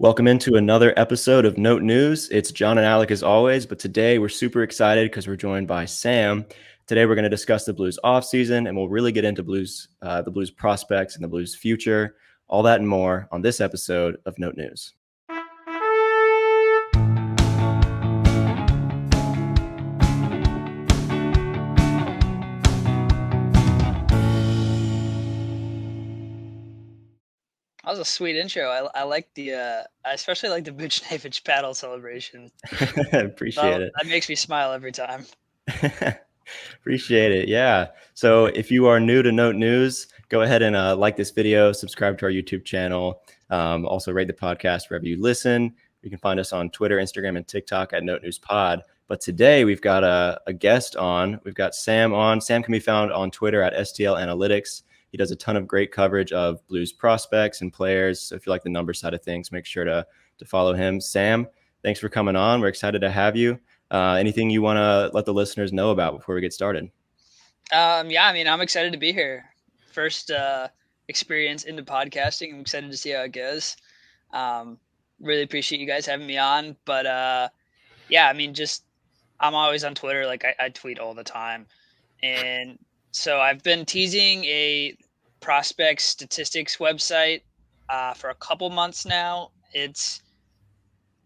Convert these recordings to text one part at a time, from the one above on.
Welcome into another episode of Note News. It's John and Alec as always, but today we're super excited because we're joined by Sam. Today we're going to discuss the Blues offseason, and we'll really get into the Blues prospects and the Blues future, all that and more on this episode of Note News. That was a sweet intro. I like I especially like the perunovich paddle celebration. Appreciate it. That makes me smile every time. Appreciate it. Yeah. So if you are new to Note News, go ahead and like this video, subscribe to our YouTube channel. Also rate the podcast wherever you listen. You can find us on Twitter, Instagram, and TikTok at Note News Pod. But today we've got a guest on. We've got Sam on. Sam can be found on Twitter at STLAnalytics. He does a ton of great coverage of Blues prospects and players. So if you like the number side of things, make sure to follow him. Sam, thanks for coming on. We're excited to have you. Anything you want to let the listeners know about before we get started? Yeah, I mean, I'm excited to be here. First experience into podcasting. I'm excited to see how it goes. Really appreciate you guys having me on. But yeah, I mean, I'm always on Twitter. Like I tweet all the time. And so I've been teasing a prospect statistics website for a couple months now. I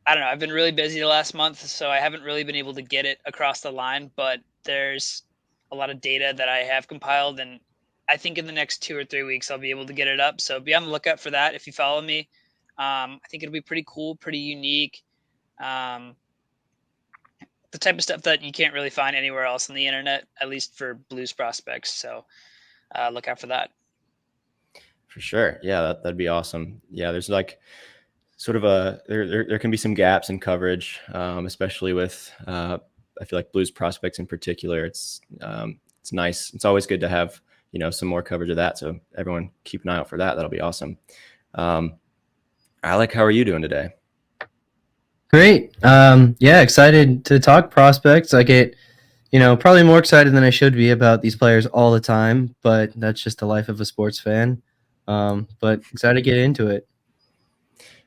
don't know. I've been really busy the last month, so I haven't really been able to get it across the line, but there's a lot of data that I have compiled, and I think in the next 2 or 3 weeks, I'll be able to get it up. So be on the lookout for that if you follow me. I think it'll be pretty cool, pretty unique. Um, the type of stuff that you can't really find anywhere else on the internet, at least for Blues prospects. So look out for that. For sure. Yeah, that'd be awesome. Yeah, there's like sort of there can be some gaps in coverage, especially with I feel like Blues prospects in particular. It's nice. It's always good to have some more coverage of that. So everyone keep an eye out for that. That'll be awesome. Alec, how are you doing today? Great. Yeah, excited to talk prospects. I get, probably more excited than I should be about these players all the time, but that's just the life of a sports fan. But excited to get into it.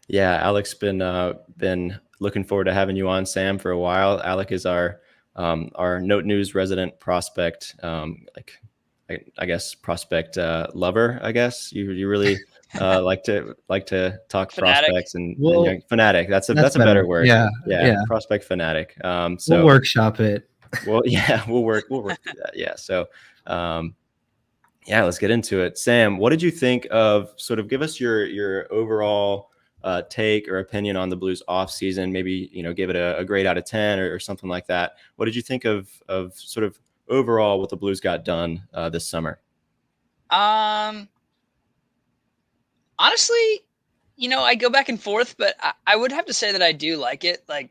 Yeah, Alec's been looking forward to having you on, Sam, for a while. Alec is our Note News resident prospect, I guess prospect lover. I guess you really like to talk Fanatic. prospects and fanatic. That's a better. better word. Yeah. Prospect fanatic. So we'll workshop it. Well, yeah, we'll work through that. Yeah. So yeah, let's get into it. Sam, what did you think of? Sort of give us your overall take or opinion on the Blues offseason. Maybe give it a grade out of 10 or something like that. What did you think of sort of overall what the Blues got done this summer? Honestly, I go back and forth, but I would have to say that I do like it. Like,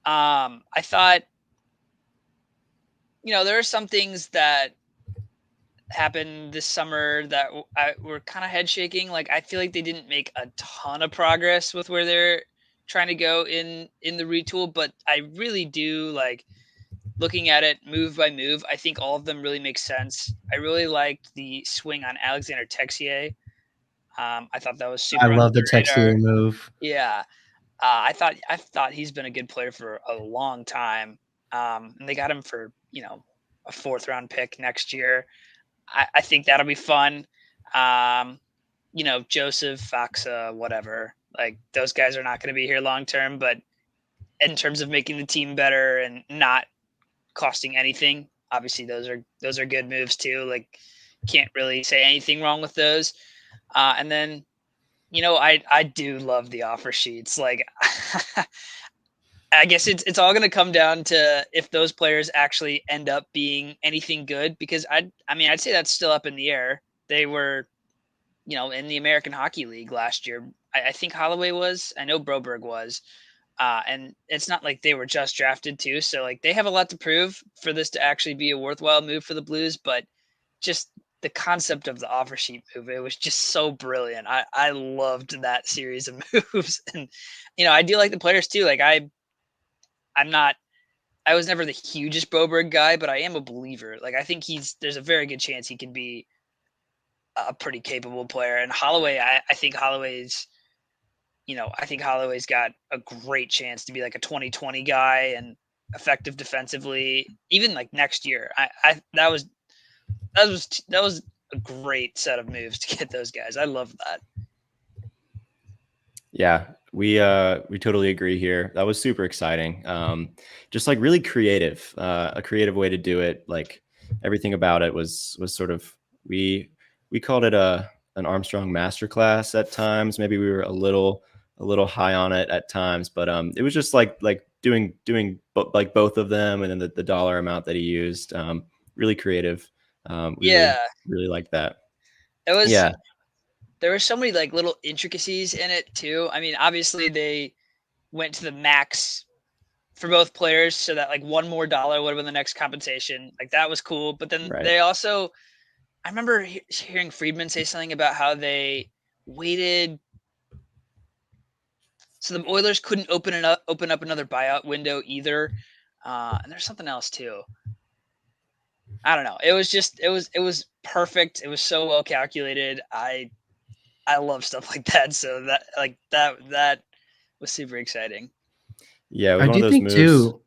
I thought, there are some things that happened this summer that were kind of head shaking. Like, I feel like they didn't make a ton of progress with where they're trying to go in the retool, but I really do like looking at it move by move. I think all of them really make sense. I really liked the swing on Alexandre Texier. I thought that was super. I love the Texier move. Yeah. I thought he's been a good player for a long time. And they got him for, a 4th round pick next year. I think that'll be fun. Joseph, Faxa, whatever. Like, those guys are not going to be here long term, but in terms of making the team better and not costing anything, obviously those are good moves too. Like, can't really say anything wrong with those. And then, I do love the offer sheets. Like, I guess it's all going to come down to if those players actually end up being anything good, because I'd say that's still up in the air. They were, in the American Hockey League last year. I think Holloway was. I know Broberg was. And it's not like they were just drafted too. So, like, they have a lot to prove for this to actually be a worthwhile move for the Blues. But just the concept of the offer sheet move, it was just so brilliant. I loved that series of moves. And, I do like the players too. Like, I was never the hugest Broberg guy, but I am a believer. Like, I think there's a very good chance he can be a pretty capable player. And Holloway, I think Holloway's I think Holloway's got a great chance to be like a 2020 guy and effective defensively, even like next year. That was a great set of moves to get those guys. I love that. Yeah, we totally agree here. That was super exciting. Just like really creative, a creative way to do it. Like everything about it was sort of we called it an Armstrong masterclass at times. Maybe we were a little high on it at times, but it was just like doing like both of them, and then the dollar amount that he used. Really creative. We Yeah, really like that. it was. Yeah, There were so many like little intricacies in it too. I mean, obviously they went to the max for both players so that like one more dollar would have been the next compensation. Like that was cool. But then right. they also, I remember hearing Friedman say something about how they waited so the Oilers couldn't open up another buyout window either. And there's something else too. I don't know. It was perfect. It was so well calculated. I love stuff like that. So that was super exciting. Yeah, it was I one of do those think moves. too.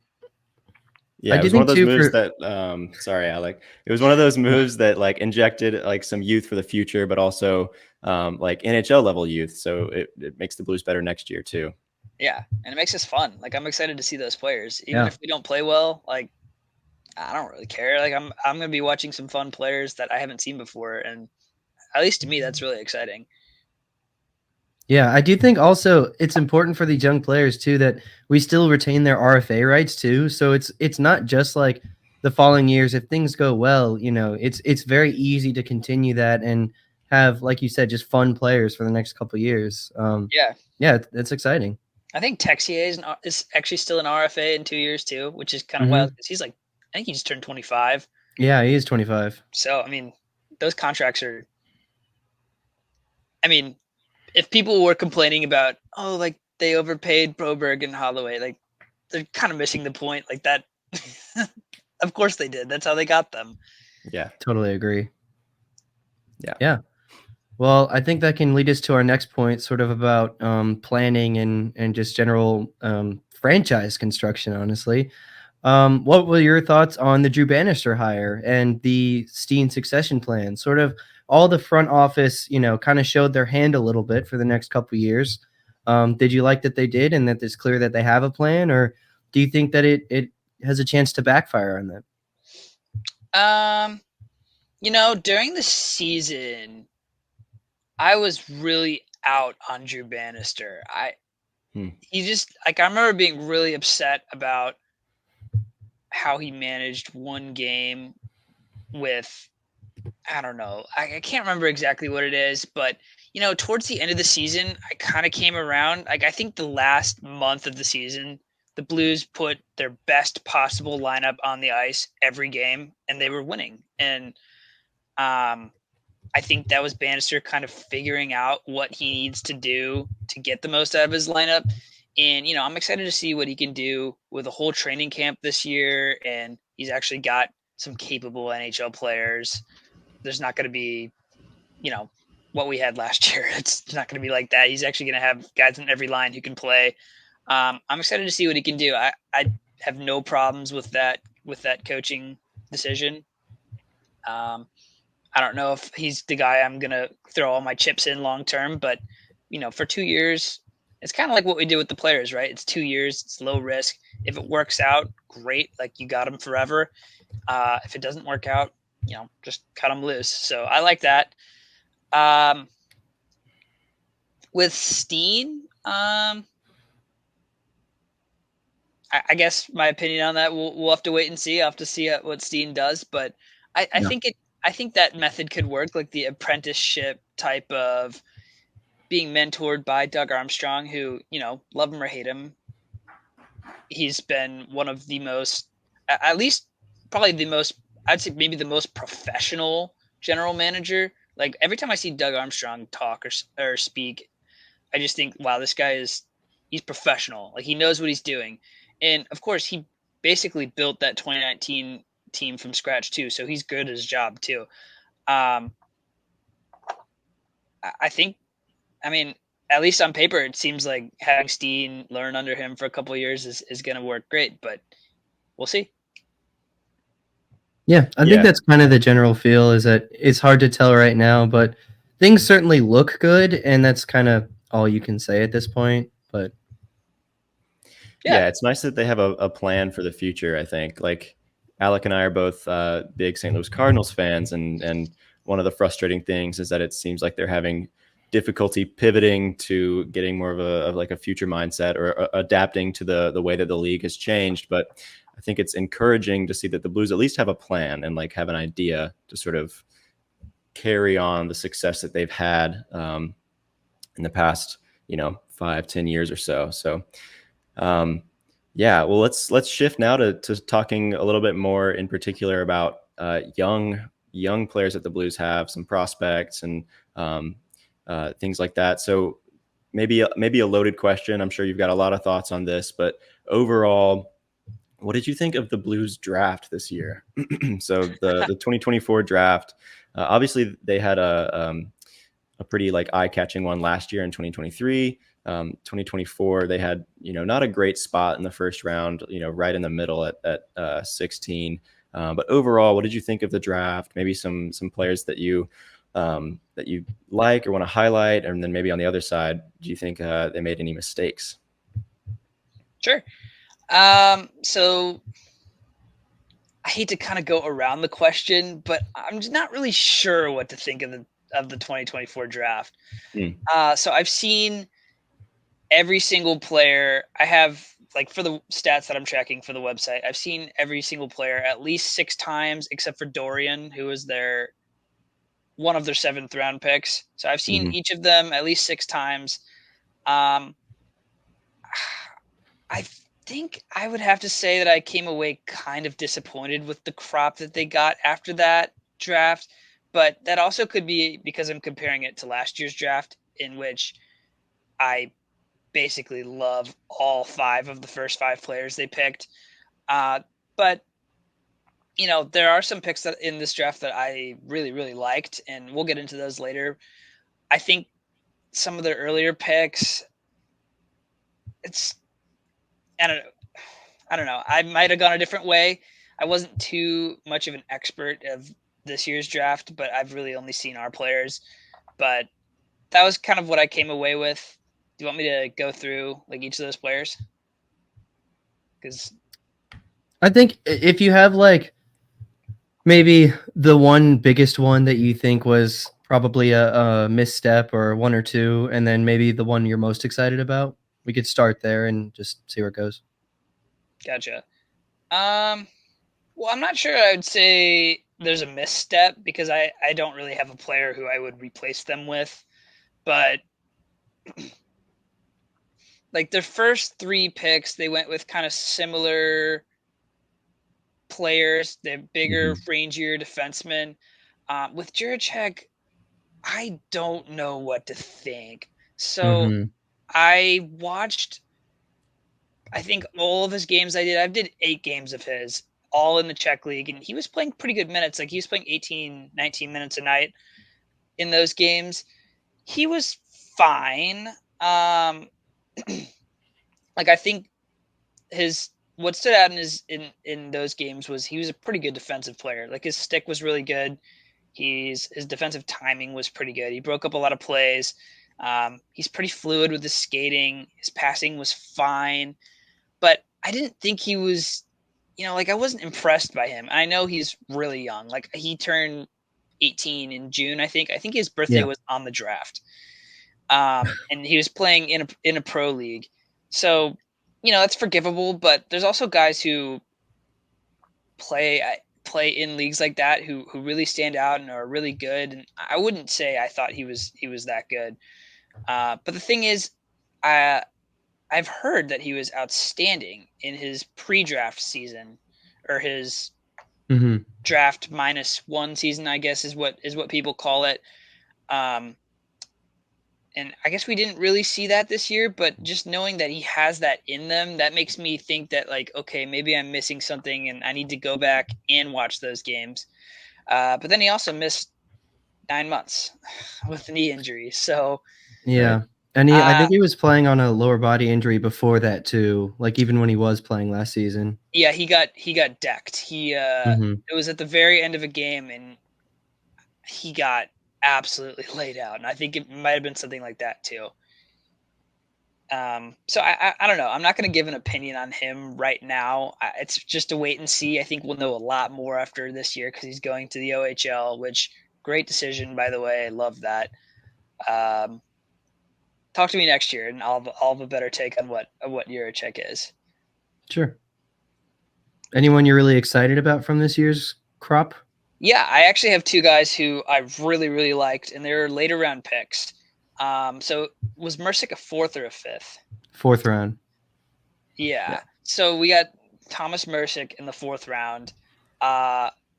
Yeah, I it do was one of think those too moves for that sorry, Alec. It was one of those moves that like injected like some youth for the future, but also like NHL level youth. So it makes the Blues better next year too. Yeah, and it makes us fun. Like I'm excited to see those players, even yeah. if we don't play well. Like I don't really care. Like I'm gonna be watching some fun players that I haven't seen before, and at least to me, that's really exciting. Yeah, I do think also it's important for these young players too that we still retain their RFA rights too. So it's not just like the following years. If things go well, it's very easy to continue that and have, like you said, just fun players for the next couple of years. Yeah, Yeah, it's exciting. I think Texier is actually still an RFA in 2 years too, which is kind of wild hmm because he's like I think he just turned 25. Yeah, he is 25. So I mean, those contracts are. I mean, if people were complaining about like they overpaid Broberg and Holloway, like they're kind of missing the point. Like that. Of course they did. That's how they got them. Yeah. Totally agree. Yeah. Yeah. Well, I think that can lead us to our next point, sort of about planning and just general franchise construction, honestly. What were your thoughts on the Drew Bannister hire and the Steen succession plan? Sort of all the front office, kind of showed their hand a little bit for the next couple of years. Did you like that they did and that it's clear that they have a plan, or do you think that it has a chance to backfire on them? During the season, I was really out on Drew Bannister. Hmm. He just like I remember being really upset about how he managed one game with I don't know. I can't remember exactly what it is, but towards the end of the season, I kind of came around. Like I think the last month of the season, the Blues put their best possible lineup on the ice every game, and they were winning. And I think that was Bannister kind of figuring out what he needs to do to get the most out of his lineup. And I'm excited to see what he can do with a whole training camp this year. And he's actually got some capable NHL players. There's not going to be, what we had last year. It's not going to be like that. He's actually going to have guys on every line who can play. I'm excited to see what he can do. I have no problems with that coaching decision. I don't know if he's the guy I'm going to throw all my chips in long term, but for 2 years, it's kind of like what we did with the players, right? It's 2 years, it's low risk. If it works out, great, like you got them forever. If it doesn't work out, just cut them loose. So I like that. With Steen, I guess my opinion on that we'll have to wait and see. I'll have to see what Steen does, but I Yeah. think that method could work, like the apprenticeship type of being mentored by Doug Armstrong, who love him or hate him, he's been one of the most, at least probably the most, I'd say maybe the most professional general manager. Like every time I see Doug Armstrong talk or speak, I just think, wow, this guy he's professional. Like he knows what he's doing. And of course, he basically built that 2019 team from scratch too. So he's good at his job too. I think, I mean, at least on paper, it seems like having Steen learn under him for a couple of years is going to work great, but we'll see. Yeah, I think that's kind of the general feel, is that it's hard to tell right now, but things certainly look good, and that's kind of all you can say at this point. But yeah, it's nice that they have a plan for the future, I think. Like Alec and I are both big St. Louis Cardinals fans, and one of the frustrating things is that it seems like they're having difficulty pivoting to getting more of like a future mindset, or adapting to the way that the league has changed. But I think it's encouraging to see that the Blues at least have a plan and like have an idea to sort of carry on the success that they've had in the past, 5-10 years or so. So yeah, well, let's shift now to talking a little bit more in particular about young players that the Blues have, some prospects and things like that. So maybe a loaded question. I'm sure you've got a lot of thoughts on this, but overall, what did you think of the Blues draft this year? So the 2024 draft, obviously they had a pretty like eye-catching one last year in 2023. 2024, they had, not a great spot in the first round, right in the middle at 16. But overall, what did you think of the draft? Maybe some players that you like or want to highlight, and then maybe on the other side, do you think they made any mistakes? Sure. So I hate to kind of go around the question, but I'm just not really sure what to think of the 2024 draft. So I've seen every single player. I have, like, for the stats that I'm tracking for the website, I've seen every single player at least 6 times, except for Dorian, who was one of their 7th round picks. So I've seen each of them at least 6 times. I think I would have to say that I came away kind of disappointed with the crop that they got after that draft, but that also could be because I'm comparing it to last year's draft, in which I basically love all 5 of the first 5 players they picked. But there are some picks that in this draft that I really, really liked, and we'll get into those later. I think some of the earlier picks, I don't know. I might have gone a different way. I wasn't too much of an expert of this year's draft, but I've really only seen our players. But that was kind of what I came away with. Do you want me to go through like each of those players? Because I think if you have like maybe the biggest one that you think was probably a misstep, or 1 or 2, and then maybe the one you're most excited about, we could start there and just see where it goes. Gotcha. Well, I'm not sure I would say there's a misstep, because I don't really have a player who I would replace them with. But like their first 3 picks, they went with kind of similar players. They're bigger, rangier defensemen. With Juracek, I don't know what to think. So I watched, I think, all of his games. I did 8 games of his, all in the Czech league, and he was playing pretty good minutes. Like he was playing 18, 19 minutes a night in those games. He was fine. Like I think what stood out in those games was he was a pretty good defensive player. Like his stick was really good. His defensive timing was pretty good. He broke up a lot of plays. He's pretty fluid with his skating. His passing was fine, but I didn't think he was, like I wasn't impressed by him. I know he's really young. Like he turned 18 in June, I think. I think his birthday was on the draft. And he was playing in a pro league. So, that's forgivable, but there's also guys who play in leagues like that who really stand out and are really good. And I wouldn't say I thought he was that good. But the thing is, I've heard that he was outstanding in his pre-draft season, or his draft -1 season, I guess is what people call it. And I guess we didn't really see that this year, but just knowing that he has that in them, that makes me think that, like, okay, maybe I'm missing something and I need to go back and watch those games. But then he also missed 9 months with knee injury. So yeah, And I think he was playing on a lower body injury before that too. Like even when he was playing last season. Yeah, he got decked. It was at the very end of a game, and he got absolutely laid out. And I think it might have been something like that too. So I don't know. I'm not going to give an opinion on him right now. It's just a wait and see. I think we'll know a lot more after this year because he's going to the OHL, which great decision, by the way. I love that. Talk to me next year, and I'll have a better take on what Juracek is. Sure. Anyone you're really excited about from this year's crop? Yeah, I actually have two guys who I really, really liked, and they're later round picks. So was Mercick a fourth or a fifth? Fourth round. Yeah. So we got Thomas Mercick in the fourth round.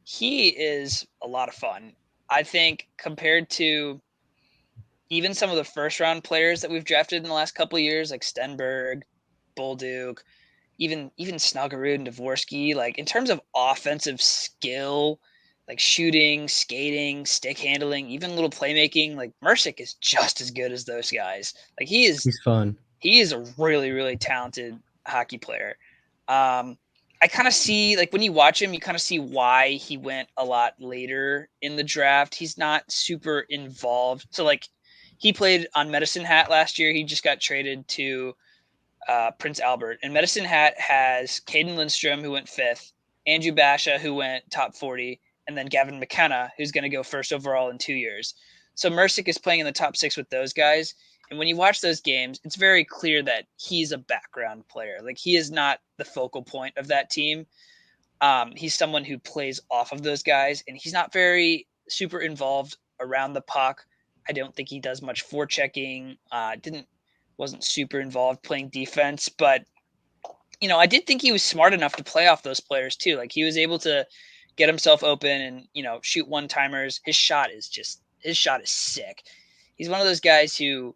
He is a lot of fun. I think compared to even some of the first round players that we've drafted in the last couple of years, like Stenberg, Bolduc, even Snuggerud and Dvorsky, like in terms of offensive skill, like shooting, skating, stick handling, even little playmaking, like Mercick is just as good as those guys. Like He's fun. He is a really, really talented hockey player. I kind of see, like when you watch him, you kind of see why he went a lot later in the draft. He's not super involved. So like he played on Medicine Hat last year. He just got traded to Prince Albert. And Medicine Hat has Caden Lindstrom, who went fifth, Andrew Basha, who went top 40, and then Gavin McKenna, who's going to go first overall in 2 years. So Mercick is playing in the top 6 with those guys. And when you watch those games, it's very clear that he's a background player. Like he is not the focal point of that team. He's someone who plays off of those guys, and he's not very super involved around the puck. I don't think he does much forechecking. Wasn't super involved playing defense, but I did think he was smart enough to play off those players too. Like he was able to get himself open and shoot one-timers. His shot is sick. He's one of those guys who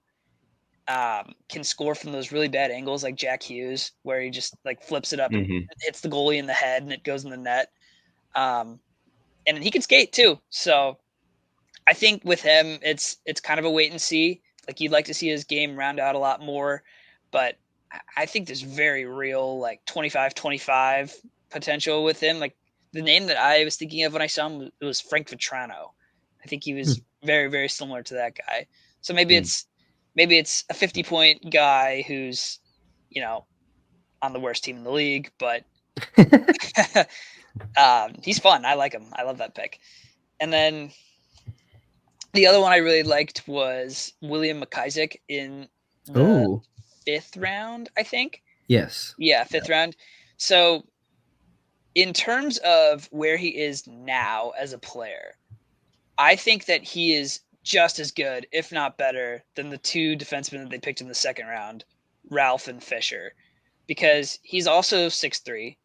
can score from those really bad angles like Jack Hughes, where he just like flips it up and hits the goalie in the head and it goes in the net. And he can skate too. So I think with him, it's kind of a wait and see. Like you'd like to see his game round out a lot more, but I think there's very real like 25-25 potential with him. Like the name that I was thinking of when I saw him was Frank Vetrano. I think he was very, very similar to that guy. So maybe it's a 50-point guy who's, on the worst team in the league, but he's fun. I like him. I love that pick. And then the other one I really liked was William McIsaac in the fifth round, I think. Yes. Yeah, fifth round. So in terms of where he is now as a player, I think that he is just as good, if not better, than the two defensemen that they picked in the second round, Ralph and Fisher, because he's also 6'3".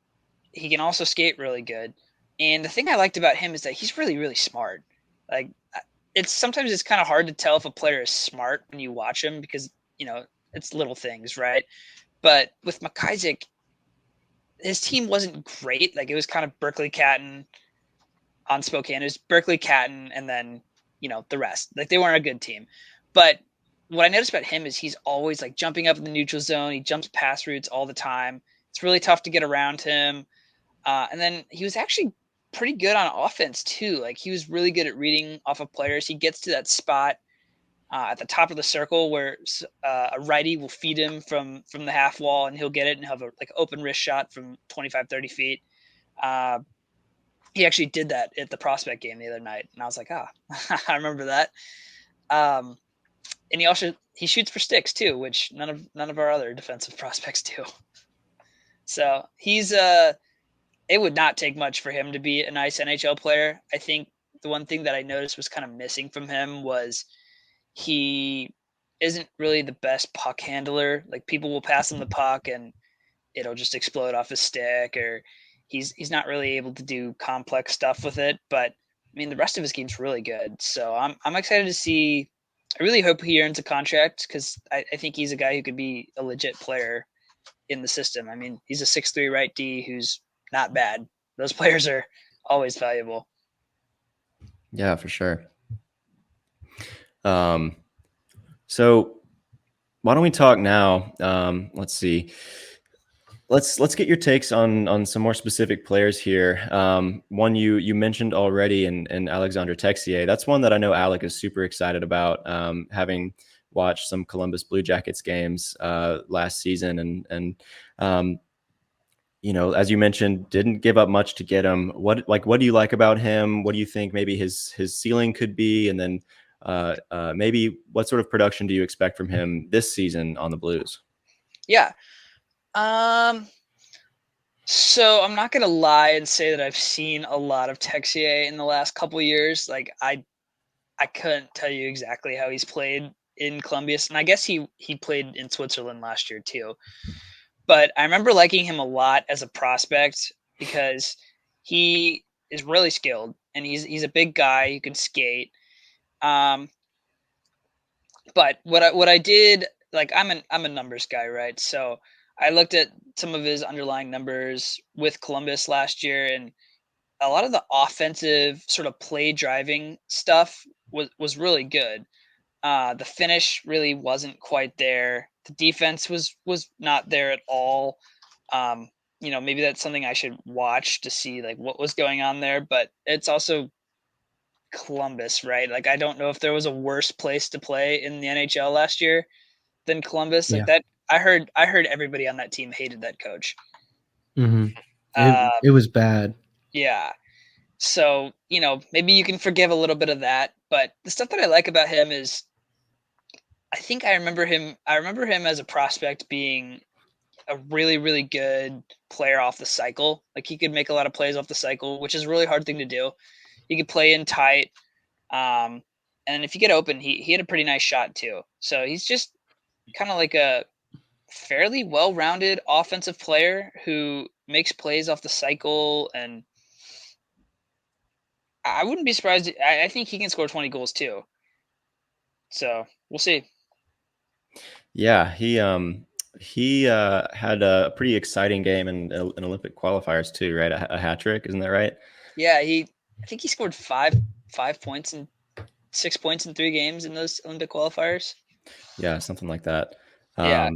He can also skate really good. And the thing I liked about him is that he's really, really smart. Like sometimes it's kind of hard to tell if a player is smart when you watch him because, it's little things, right? But with McIsaac, his team wasn't great. Like it was kind of Berkeley Catton on Spokane. It was Berkeley Catton and then, the rest. Like they weren't a good team. But what I noticed about him is he's always like jumping up in the neutral zone. He jumps pass routes all the time. It's really tough to get around him. And then he was actually pretty good on offense too. Like he was really good at reading off of players. He gets to that spot at the top of the circle where a righty will feed him from the half wall and he'll get it and have a like open wrist shot from 25-30 feet. He actually did that at the prospect game the other night, and I was like, I remember that. And he shoots for sticks too, which none of our other defensive prospects do. So he's it would not take much for him to be a nice NHL player. I think the one thing that I noticed was kind of missing from him was he isn't really the best puck handler. Like people will pass him the puck and it'll just explode off his stick, or he's not really able to do complex stuff with it. But I mean, the rest of his game's really good. So I'm excited to see. I really hope he earns a contract because I think he's a guy who could be a legit player in the system. I mean, he's a 6'3" right D who's not bad. Those players are always valuable. Yeah, for sure. So why don't we talk now? Let's see. Let's get your takes on some more specific players here. One you mentioned already, and Alexandre Texier. That's one that I know Alec is super excited about, having watched some Columbus Blue Jackets games last season, and as you mentioned, didn't give up much to get him. What do you like about him? What do you think maybe his ceiling could be? And then maybe what sort of production do you expect from him this season on the Blues? Yeah. So I'm not gonna lie and say that I've seen a lot of Texier in the last couple years. Like I couldn't tell you exactly how he's played in Columbus, and I guess he played in Switzerland last year too. But I remember liking him a lot as a prospect because he is really skilled and he's a big guy who can skate. But what I did, like I'm a numbers guy, right? So I looked at some of his underlying numbers with Columbus last year, and a lot of the offensive sort of play driving stuff was really good. The finish really wasn't quite there. The defense was not there at all. Maybe that's something I should watch to see like what was going on there. But it's also Columbus, right? Like I don't know if there was a worse place to play in the NHL last year than Columbus. Like Yeah. that, I heard everybody on that team hated that coach. Mm-hmm. Uh, It was bad. yeah. So maybe you can forgive a little bit of that. But the stuff that I like about him is, I think I remember him. I remember him as a prospect being a really, really good player off the cycle. Like he could make a lot of plays off the cycle, which is a really hard thing to do. He could play in tight. And if you get open, he had a pretty nice shot too. So he's just kind of like a fairly well-rounded offensive player who makes plays off the cycle, and I wouldn't be surprised. I think he can score 20 goals too. So we'll see. Yeah, he had a pretty exciting game in Olympic qualifiers too, right? A hat trick, isn't that right? Yeah, I think he scored 5 points and 6 points in 3 games in those Olympic qualifiers. Yeah, something like that. Yeah.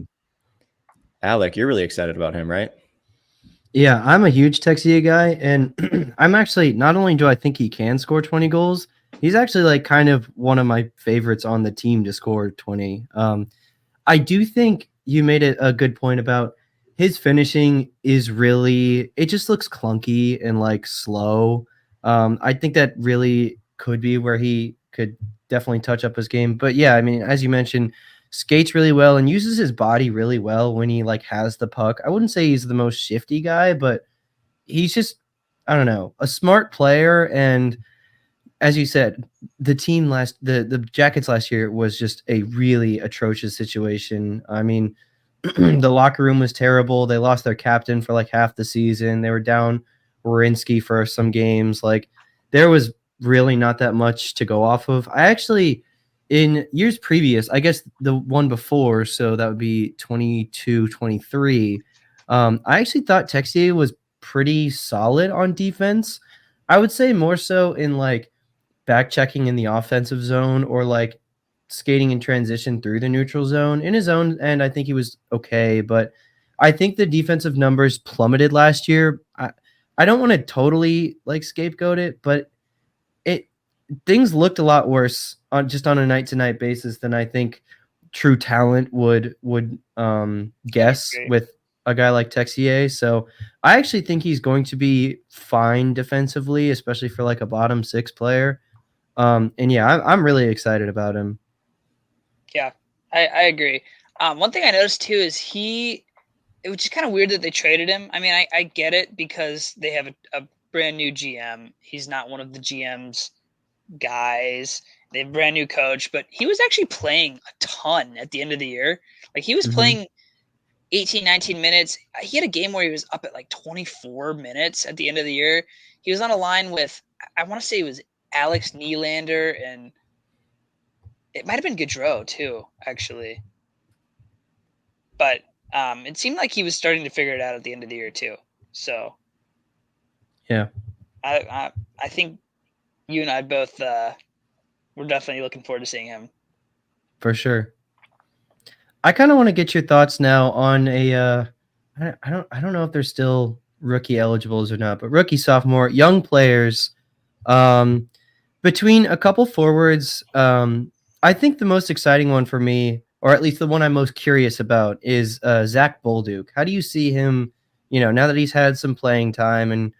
Alec, you're really excited about him, right? Yeah, I'm a huge Texier guy, and I'm actually, not only do I think he can score 20 goals, he's actually like kind of one of my favorites on the team to score 20. I do think you made a good point about his finishing is really, it just looks clunky and like slow. I think that really could be where he could definitely touch up his game. But yeah, I mean, as you mentioned, skates really well and uses his body really well when he like has the puck. I wouldn't say he's the most shifty guy, but he's just, I don't know, a smart player. And as you said, the Jackets last year was just a really atrocious situation. I mean, the locker room was terrible. They lost their captain for like half the season. They were down Warinsky for some games. Like there was really not that much to go off of. I actually, in years previous, I guess the one before, so that would be 22, 23. I actually thought Texier was pretty solid on defense. I would say more so in like back checking in the offensive zone or like skating in transition through the neutral zone. In his own end, I think he was okay, but I think the defensive numbers plummeted last year. I don't want to totally like scapegoat it, but it things looked a lot worse on just on a night to night basis than I think true talent would guess Great. with a guy like Texier. So I actually think he's going to be fine defensively, especially for like a bottom six player. And yeah, I'm really excited about him. Yeah, I agree. One thing I noticed too is it was just kind of weird that they traded him. I mean, I get it because they have a brand new GM. He's not one of the GM's guys. They have a brand new coach, but he was actually playing a ton at the end of the year. Like he was Mhm. playing 18, 19 minutes. He had a game where he was up at like 24 minutes at the end of the year. He was on a line with, I want to say it was Alex Nylander, and it might have been Gaudreau too, actually. But it seemed like he was starting to figure it out at the end of the year too. So Yeah, I think you and I both we're definitely looking forward to seeing him. for sure. I kind of want to get your thoughts now on a. I don't know if they're still rookie eligibles or not, but rookie, sophomore, young players. Um, between a couple forwards, I think the most exciting one for me, or at least the one I'm most curious about, is Zack Bolduc. How do you see him? Now that he's had some playing time, and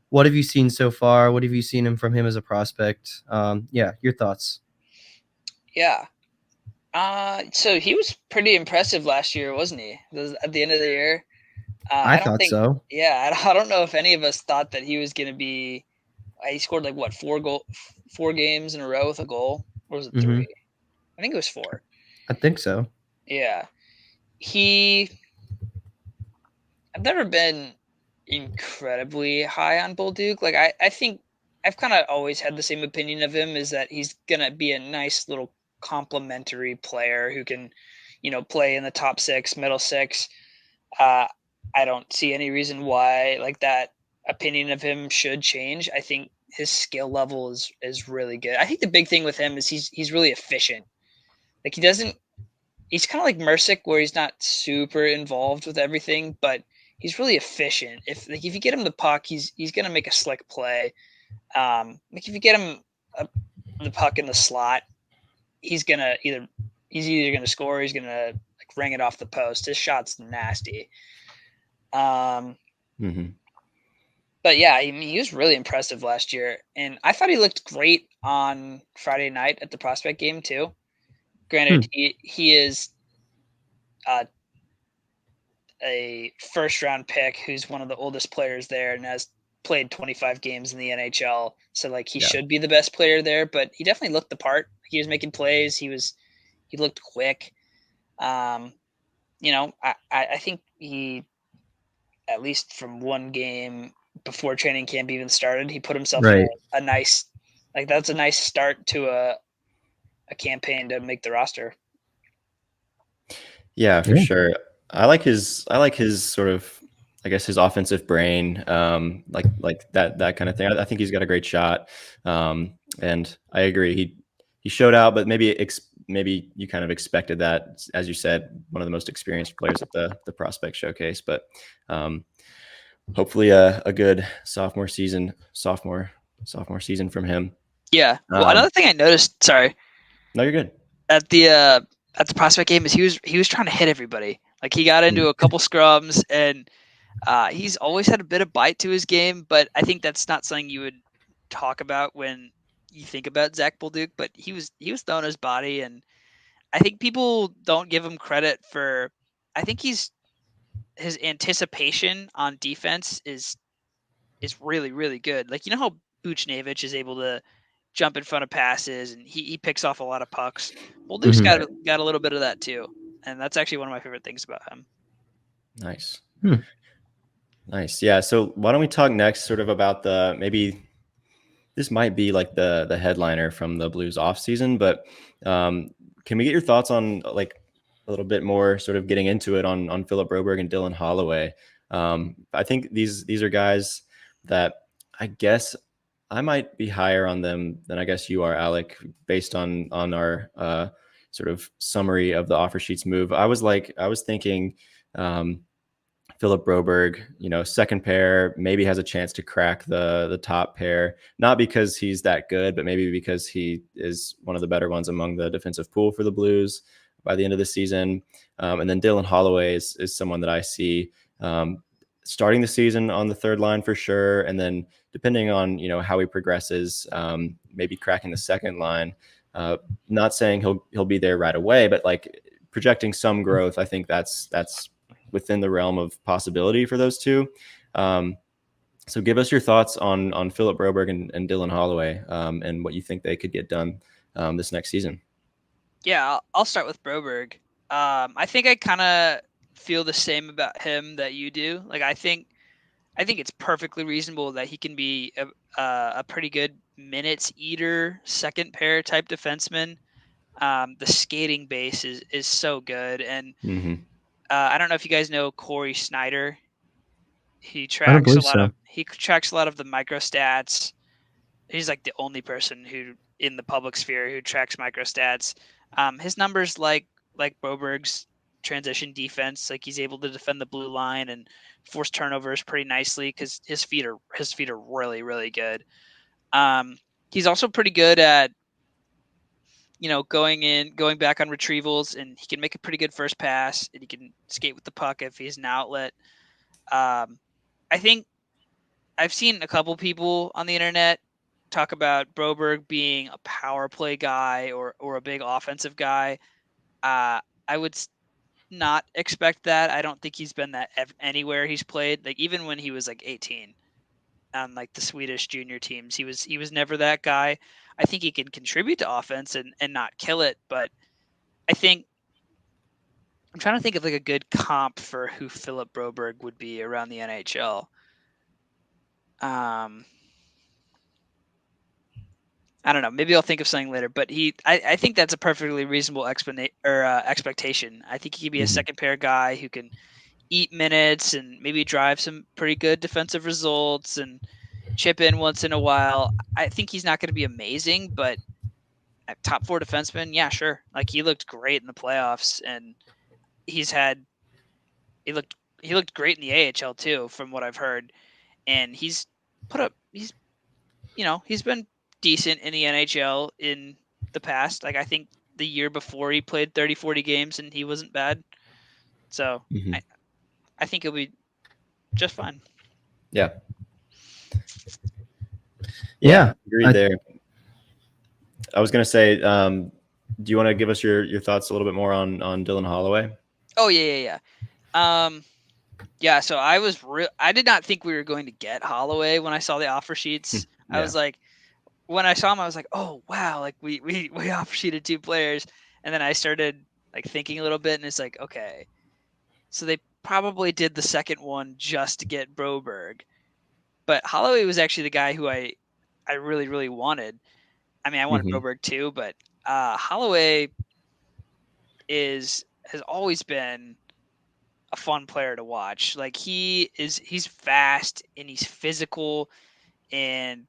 what have you seen so far? What have you seen from him as a prospect? Yeah, your thoughts. Yeah. So he was pretty impressive last year, wasn't he? At the end of the year. I I don't thought think. so. Yeah, I don't know if any of us thought that he was going to be. He scored like what 4 games in a row with a goal, or was it Hmm. 3? I think it was 4. I think so. Yeah, he. I've never been incredibly high on Bolduc. Like I think I've kind of always had the same opinion of him, is that he's gonna be a nice little complementary player who can, play in the top 6, middle 6. Uh, I don't see any reason why like that opinion of him should change. I think his skill level is really good. I think the big thing with him is he's really efficient. Like he doesn't. He's kind of like Mercick, where he's not super involved with everything, but he's really efficient. If you get him the puck, he's gonna make a slick play. Like if you get him the puck in the slot, he's either gonna score, or he's gonna like ring it off the post. His shot's nasty. Hmm. But yeah, I mean, he was really impressive last year, and I thought he looked great on Friday night at the prospect game too. Granted, he is a first round pick who's one of the oldest players there and has played 25 games in the NHL. So like he Yeah. should be the best player there, but he definitely looked the part. He was making plays. He looked quick. Um, I think he, at least from one game before training camp even started, he put himself in Right. a nice, like that's a nice start to a campaign to make the roster. Yeah, for Yeah. sure. I like his sort of, I guess, his offensive brain, like that kind of thing. I think he's got a great shot, and I agree. He showed out, but maybe you kind of expected that, as you said, one of the most experienced players at the prospect showcase. But um, hopefully, a good sophomore season from him. Yeah. Well, Um, another thing I noticed, sorry, no, you're good. at the prospect game is he was trying to hit everybody. Like he got into a couple scrums, and he's always had a bit of bite to his game, but I think that's not something you would talk about when you think about Zack Bolduc. But he was throwing his body, and I think people don't give him credit for. I think his anticipation on defense is really really good. Like how Buchnevich is able to jump in front of passes, and he picks off a lot of pucks. Bolduc's Mhm. got a little bit of that too, and that's actually one of my favorite things about him. Nice. Hmm. Nice. Yeah. So why don't we talk next sort of about maybe this might be like the headliner from the Blues offseason, but can we get your thoughts on like a little bit more sort of getting into it on Philip Broberg and Dylan Holloway? I think these are guys that I guess I might be higher on them than I guess you are, Alec, based on our sort of summary of the offer sheets move. I was thinking Philip Broberg, second pair, maybe has a chance to crack the top pair, not because he's that good, but maybe because he is one of the better ones among the defensive pool for the Blues by the end of the season. And then Dylan Holloway is someone that I see starting the season on the third line for sure, and then depending on how he progresses, maybe cracking the second line. Not saying he'll be there right away, but like projecting some growth. I think that's within the realm of possibility for those two. So give us your thoughts on Philip Broberg and Dylan Holloway, and what you think they could get done this next season. Yeah, I'll start with Broberg. I think I kind of feel the same about him that you do. Like I think it's perfectly reasonable that he can be a pretty good minutes eater, second pair type defenseman. The skating base is so good, and Mm-hmm. I don't know if you guys know Corey Snyder. He I don't tracks a believe lot so. of he tracks a lot of the microstats. He's like the only person who in the public sphere who tracks microstats. His numbers like Broberg's transition defense. Like he's able to defend the blue line and force turnovers pretty nicely because his feet are really, really good. He's also pretty good at, going back on retrievals, and he can make a pretty good first pass, and he can skate with the puck if he's an outlet. I think I've seen a couple people on the internet talk about Broberg being a power play guy or a big offensive guy. I would not expect that. I don't think he's been that anywhere he's played. Like even when he was like 18 on like the Swedish junior teams, he was never that guy. I think he can contribute to offense and not kill it, but I think I'm trying to think of like a good comp for who Philip Broberg would be around the NHL. I don't know. Maybe I'll think of something later. But I think that's a perfectly reasonable expectation. I think he could be a second pair guy who can eat minutes and maybe drive some pretty good defensive results and chip in once in a while. I think he's not going to be amazing, but top 4 defenseman, yeah, sure. Like he looked great in the playoffs, and he looked great in the AHL too, from what I've heard. And he's been decent in the NHL in the past. Like I think the year before he played 30, 40 games and he wasn't bad. So I think he'll be just fine. Yeah. Yeah. Agreed there. I was going to say, do you want to give us your thoughts a little bit more on Dylan Holloway? Oh, yeah. Yeah, so I did not think we were going to get Holloway when I saw the offer sheets. I was like, when I saw him, I was like, oh, wow, like we offer sheeted 2 players. And then I started like thinking a little bit, and it's like, okay, so they probably did the second one just to get Broberg. But Holloway was actually the guy who I really, really wanted. I mean, I wanted Broberg too, but Holloway has always been a fun player to watch. Like he's fast and he's physical and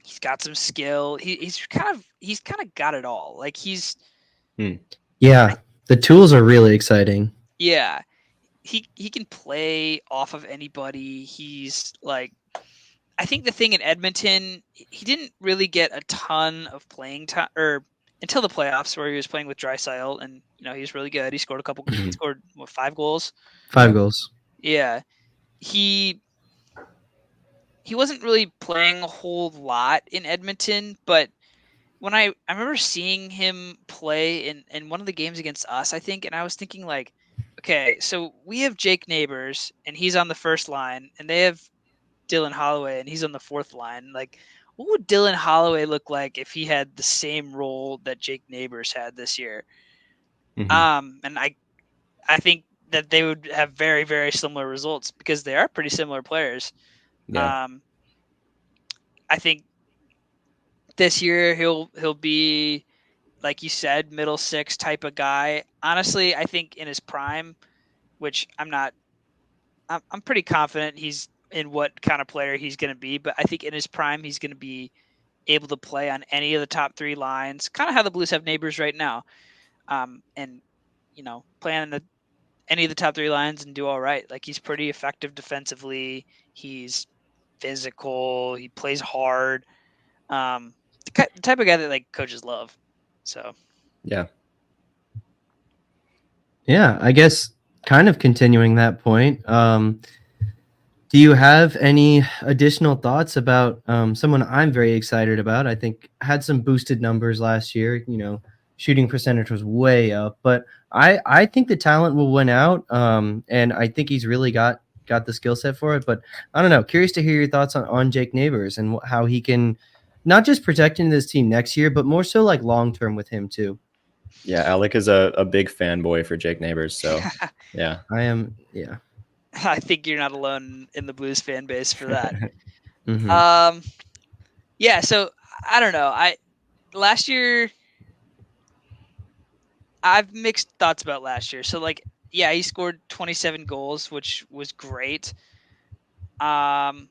he's got some skill. He's kind of got it all. Like yeah, the tools are really exciting. Yeah. He can play off of anybody. He's like, I think the thing in Edmonton, he didn't really get a ton of playing time or until the playoffs where he was playing with Draisaitl, and he was really good. He scored a couple. He scored 5 goals. 5 goals. Yeah, he wasn't really playing a whole lot in Edmonton, but when I remember seeing him play in one of the games against us, I think, and I was thinking like, okay, so we have Jake Neighbors and he's on the first line, and they have Dylan Holloway and he's on the 4th line. Like, what would Dylan Holloway look like if he had the same role that Jake Neighbors had this year? And I think that they would have very, very similar results because they are pretty similar players. Yeah. I think this year he'll be, like you said, middle 6 type of guy. Honestly, I think in his prime, which I'm pretty confident he's in what kind of player he's going to be, but I think in his prime he's going to be able to play on any of the top 3 lines, kind of how the Blues have Neighbors right now, and play on any of the top 3 lines and do all right. Like he's pretty effective defensively. He's physical. He plays hard. The type of guy that like coaches love. So yeah, I guess kind of continuing that point. Do you have any additional thoughts about someone I'm very excited about? I think had some boosted numbers last year. Shooting percentage was way up, but I think the talent will win out, and I think he's really got the skill set for it. But I don't know. Curious to hear your thoughts on Jake Neighbors and how he can not just protect into this team next year, but more so like long term with him too. Yeah, Alec is a big fanboy for Jake Neighbors, so yeah, I am. Yeah. I think you're not alone in the Blues fan base for that. Yeah, so I don't know. Last year I've mixed thoughts about last year. So like, yeah, he scored 27 goals, which was great. I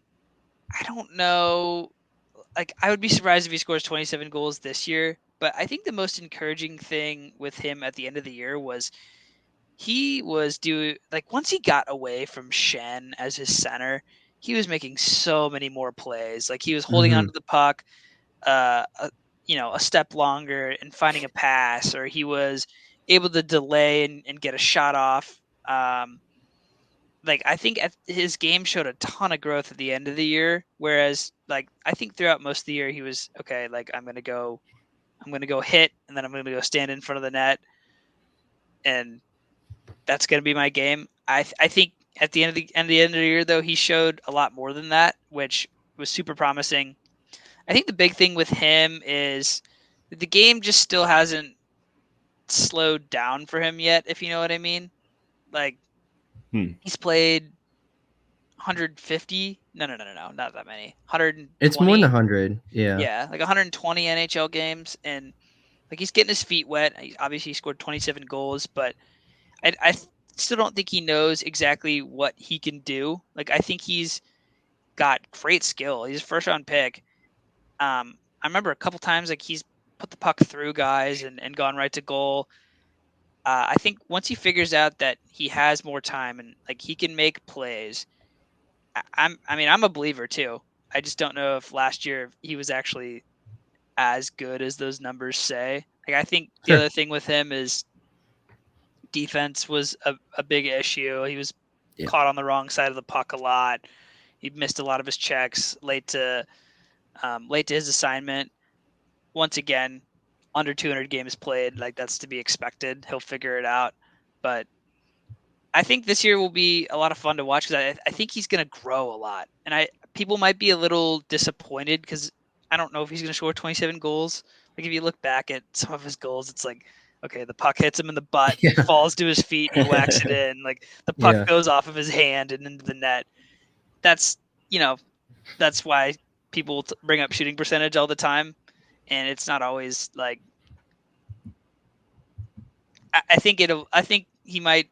don't know. Like, I would be surprised if he scores 27 goals this year, but I think the most encouraging thing with him at the end of the year was he was once he got away from Shen as his center, he was making so many more plays. Like he was holding onto the puck, a step longer and finding a pass, or he was able to delay and get a shot off. I think his game showed a ton of growth at the end of the year, whereas I think throughout most of the year he was okay. Like I'm gonna go hit, and then I'm gonna go stand in front of the net, and that's gonna be my game. I think at the end of the year though, he showed a lot more than that, which was super promising. I think the big thing with him is that the game just still hasn't slowed down for him yet, if you know what I mean. Like he's played 150. No, not that many. 120. It's more than 100. Yeah. Yeah, like 120 NHL games, and like he's getting his feet wet. Obviously, he scored 27 goals, but I still don't think he knows exactly what he can do. Like I think he's got great skill. He's a first round pick. I remember a couple times like he's put the puck through guys and gone right to goal. I think once he figures out that he has more time and like he can make plays, I'm a believer too. I just don't know if last year he was actually as good as those numbers say. Like I think the other thing with him is defense was a big issue. He was caught on the wrong side of the puck a lot. He missed a lot of his checks late to his assignment. Once again, under 200 games played, like that's to be expected. He'll figure it out. But I think this year will be a lot of fun to watch because I think he's going to grow a lot. And people might be a little disappointed because I don't know if he's going to score 27 goals. Like if you look back at some of his goals, it's like, okay, the puck hits him in the butt, falls to his feet, and he whacks it in. Like the puck goes off of his hand and into the net. That's why people bring up shooting percentage all the time, and it's not always like. I think he might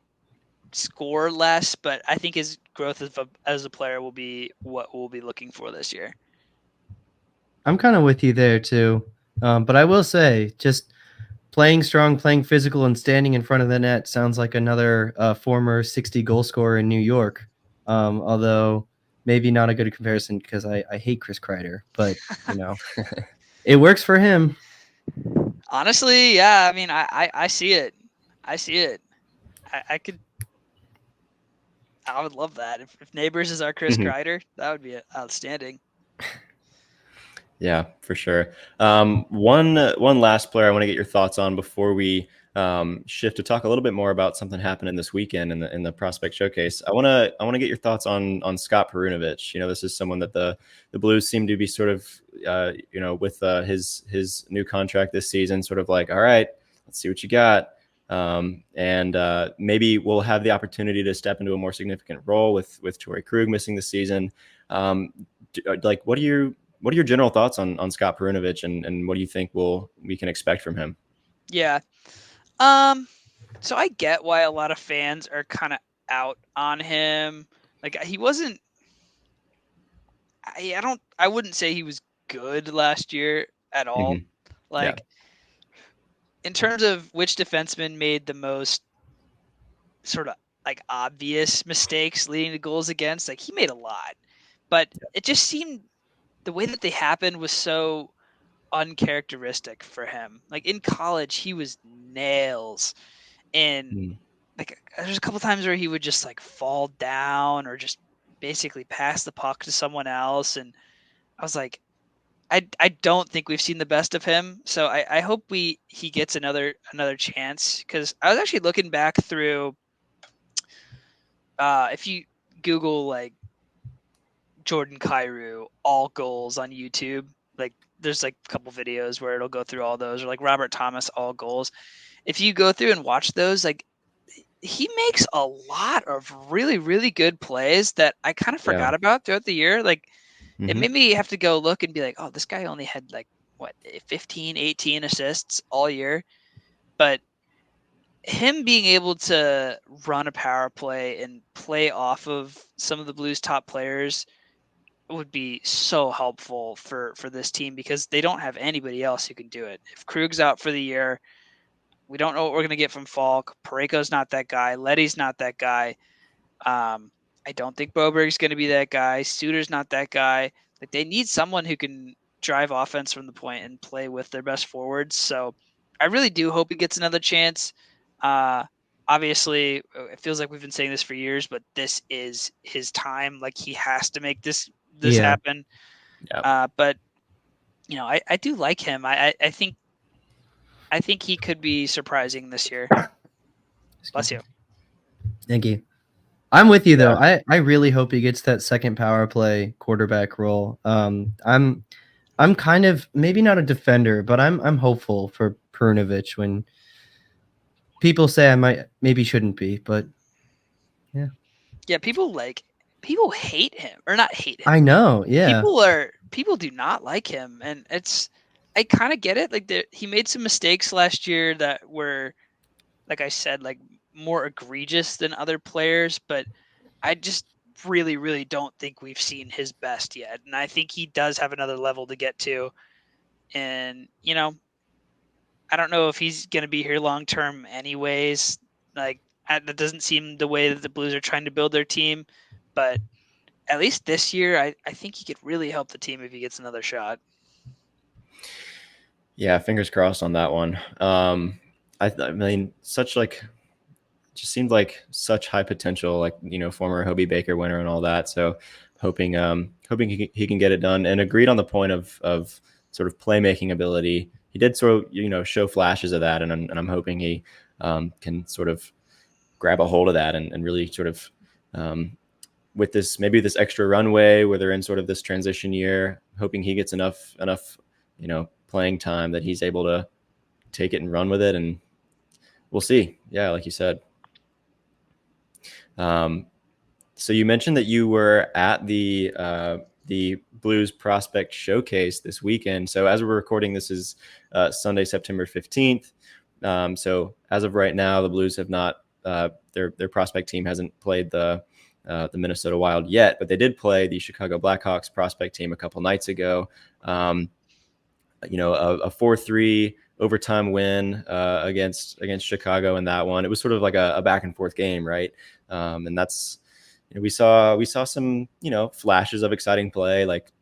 score less, but I think his growth as a player will be what we'll be looking for this year. I'm kind of with you there too, but I will say, just playing strong, playing physical, and standing in front of the net sounds like another former 60 goal scorer in New York. Although maybe not a good comparison because I hate Chris Kreider, but it works for him. Honestly, yeah. I mean, I see it. I see it. I would love that. If Neighbors is our Chris Kreider, that would be outstanding. Yeah, for sure. One last player I want to get your thoughts on before we shift to talk a little bit more about something happening this weekend in the prospect showcase. I want to get your thoughts on Scott Perunovich. This is someone that the Blues seem to be sort of with his new contract this season, sort of like, all right, let's see what you got. And maybe we'll have the opportunity to step into a more significant role with Torrey Krug missing the season. What are your general thoughts on Scott Perunovich and what do you think we can expect from him? Yeah. So I get why a lot of fans are kind of out on him. Like he wasn't. I wouldn't say he was good last year at all. In terms of which defenseman made the most sort of like obvious mistakes leading to goals against, like he made a lot, but it just seemed the way that they happened was so uncharacteristic for him. Like in college, he was nails, and like there's a couple times where he would just like fall down or just basically pass the puck to someone else, and I was like, I don't think we've seen the best of him. So I hope he gets another chance, because I was actually looking back through. If you Google like Jordan Kyrou all goals on YouTube, like there's like a couple videos where it'll go through all those, or like Robert Thomas all goals. If you go through and watch those, like he makes a lot of really, really good plays that I kind of forgot about throughout the year. Like it made me have to go look and be like, oh, this guy only had like 15, 18 assists all year. But him being able to run a power play and play off of some of the Blues top players would be so helpful for this team, because they don't have anybody else who can do it. If Krug's out for the year, We don't know what we're going to get from Falk. Pareko's not that guy. Letty's not that guy. I don't think Broberg's going to be that guy. Suter's not that guy. Like, they need someone who can drive offense from the point and play with their best forwards. So I really do hope he gets another chance. Obviously, it feels like we've been saying this for years, but this is his time. Like, he has to make this happen. Yeah. But you know, I do like him. I think he could be surprising this year. Bless you. Thank you. I'm with you though. I really hope he gets that second power play quarterback role. I'm kind of maybe not a defender, but I'm hopeful for Perunovich when people say I maybe shouldn't be, but yeah. Yeah, people hate him, or not hate him. I know, yeah. People do not like him, and I kind of get it. Like, he made some mistakes last year that were, like I said, like more egregious than other players, but I just really, really don't think we've seen his best yet. And I think he does have another level to get to. And, you know, I don't know if he's going to be here long term anyways. Like, that doesn't seem the way that the Blues are trying to build their team. But at least this year, I think he could really help the team if he gets another shot. Yeah, fingers crossed on that one. I mean, just seemed like such high potential, like, you know, former Hobie Baker winner and all that. So hoping he can get it done, and agreed on the point of sort of playmaking ability. He did sort of, you know, show flashes of that, and I'm hoping he can sort of grab a hold of that and really sort of with this extra runway where they're in sort of this transition year, hoping he gets enough, you know, playing time that he's able to take it and run with it, and we'll see. Yeah, like you said. So you mentioned that you were at the Blues Prospect Showcase this weekend. So as we're recording, this is Sunday, September 15th. So as of right now, the Blues have not their prospect team hasn't played the Minnesota Wild yet, but they did play the Chicago Blackhawks prospect team a couple nights ago. You know, a 4-3 overtime win against Chicago in that one. It was sort of like a back and forth game, right? And that's, you know, we saw some, you know, flashes of exciting play, like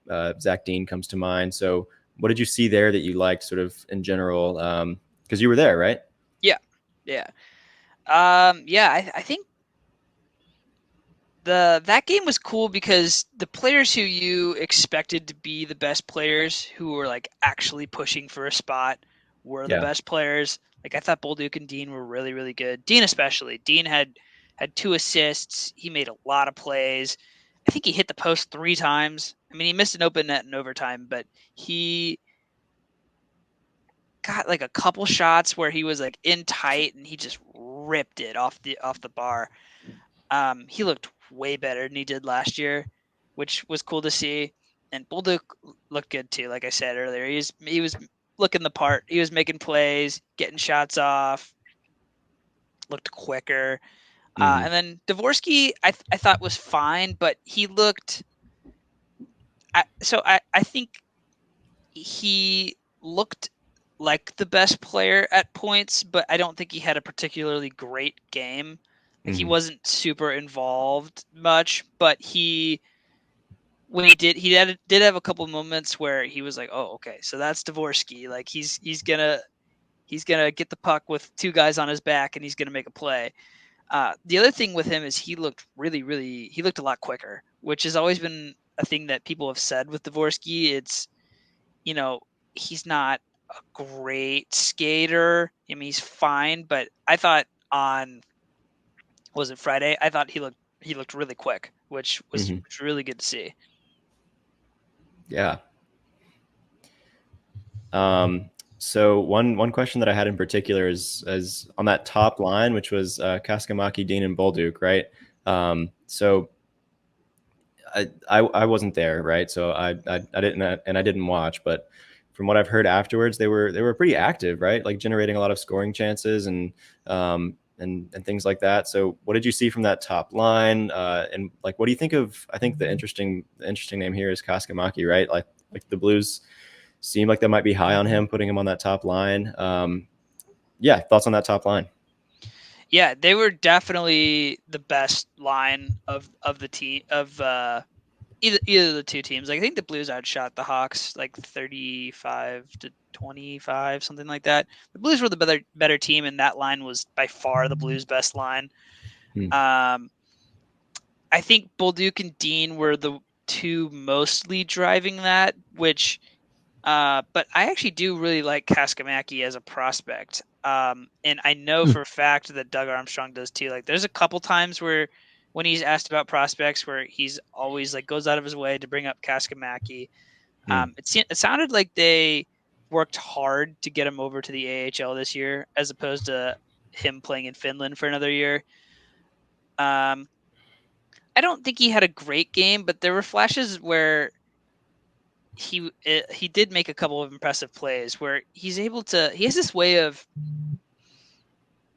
Zack comes to mind. So what did you see there that you liked sort of in general? Because you were there, right? Yeah. I think that game was cool because the players who you expected to be the best players, who were like actually pushing for a spot, were the best players. Like, I thought Bolduc and Dean were really, really good. Dean especially. Dean had 2 assists. He made a lot of plays. I think he hit the post 3 times. I mean, he missed an open net in overtime, but he got like a couple shots where he was like in tight and he just ripped it off the bar. He looked way better than he did last year, which was cool to see. And Bolduc looked good too. Like I said earlier, he was looking the part. He was making plays, getting shots off, looked quicker. And then Dvorsky, I thought was fine, but he looked. I think he looked like the best player at points, but I don't think he had a particularly great game. He wasn't super involved much, but when he did have a couple moments where he was like, "Oh, okay, so that's Dvorsky. Like, he's gonna get the puck with 2 guys on his back and he's gonna make a play." The other thing with him is he looked he looked a lot quicker, which has always been a thing that people have said with Dvorsky. It's, you know, he's not a great skater. I mean, he's fine, but I thought was it Friday? I thought he looked really quick, which was really good to see. Yeah. So one question that I had in particular is on that top line, which was Kaskamaki, Dean, and Bolduc, right? So I wasn't there, right? So I didn't watch, but from what I've heard afterwards, they were pretty active, right? Like generating a lot of scoring chances and things like that. So what did you see from that top line? And like, what do you think of? I think the interesting name here is Kaskamaki, right? Like the Blues seem like they might be high on him, putting him on that top line. yeah, thoughts on that top line? Yeah, they were definitely the best line of the team of either of the two teams. Like, I think the Blues outshot the Hawks like 35-25, something like that. The Blues were the better team, and that line was by far the Blues' best line. I think Bolduc and Dean were the two mostly driving that, which but I actually do really like Kaskimaki as a prospect. And I know for a fact that Doug Armstrong does too. Like, there's a couple times where when he's asked about prospects where he's always like goes out of his way to bring up Kaskimaki. It sounded like they worked hard to get him over to the AHL this year, as opposed to him playing in Finland for another year. I don't think he had a great game, but there were flashes where he did make a couple of impressive plays where he has this way of,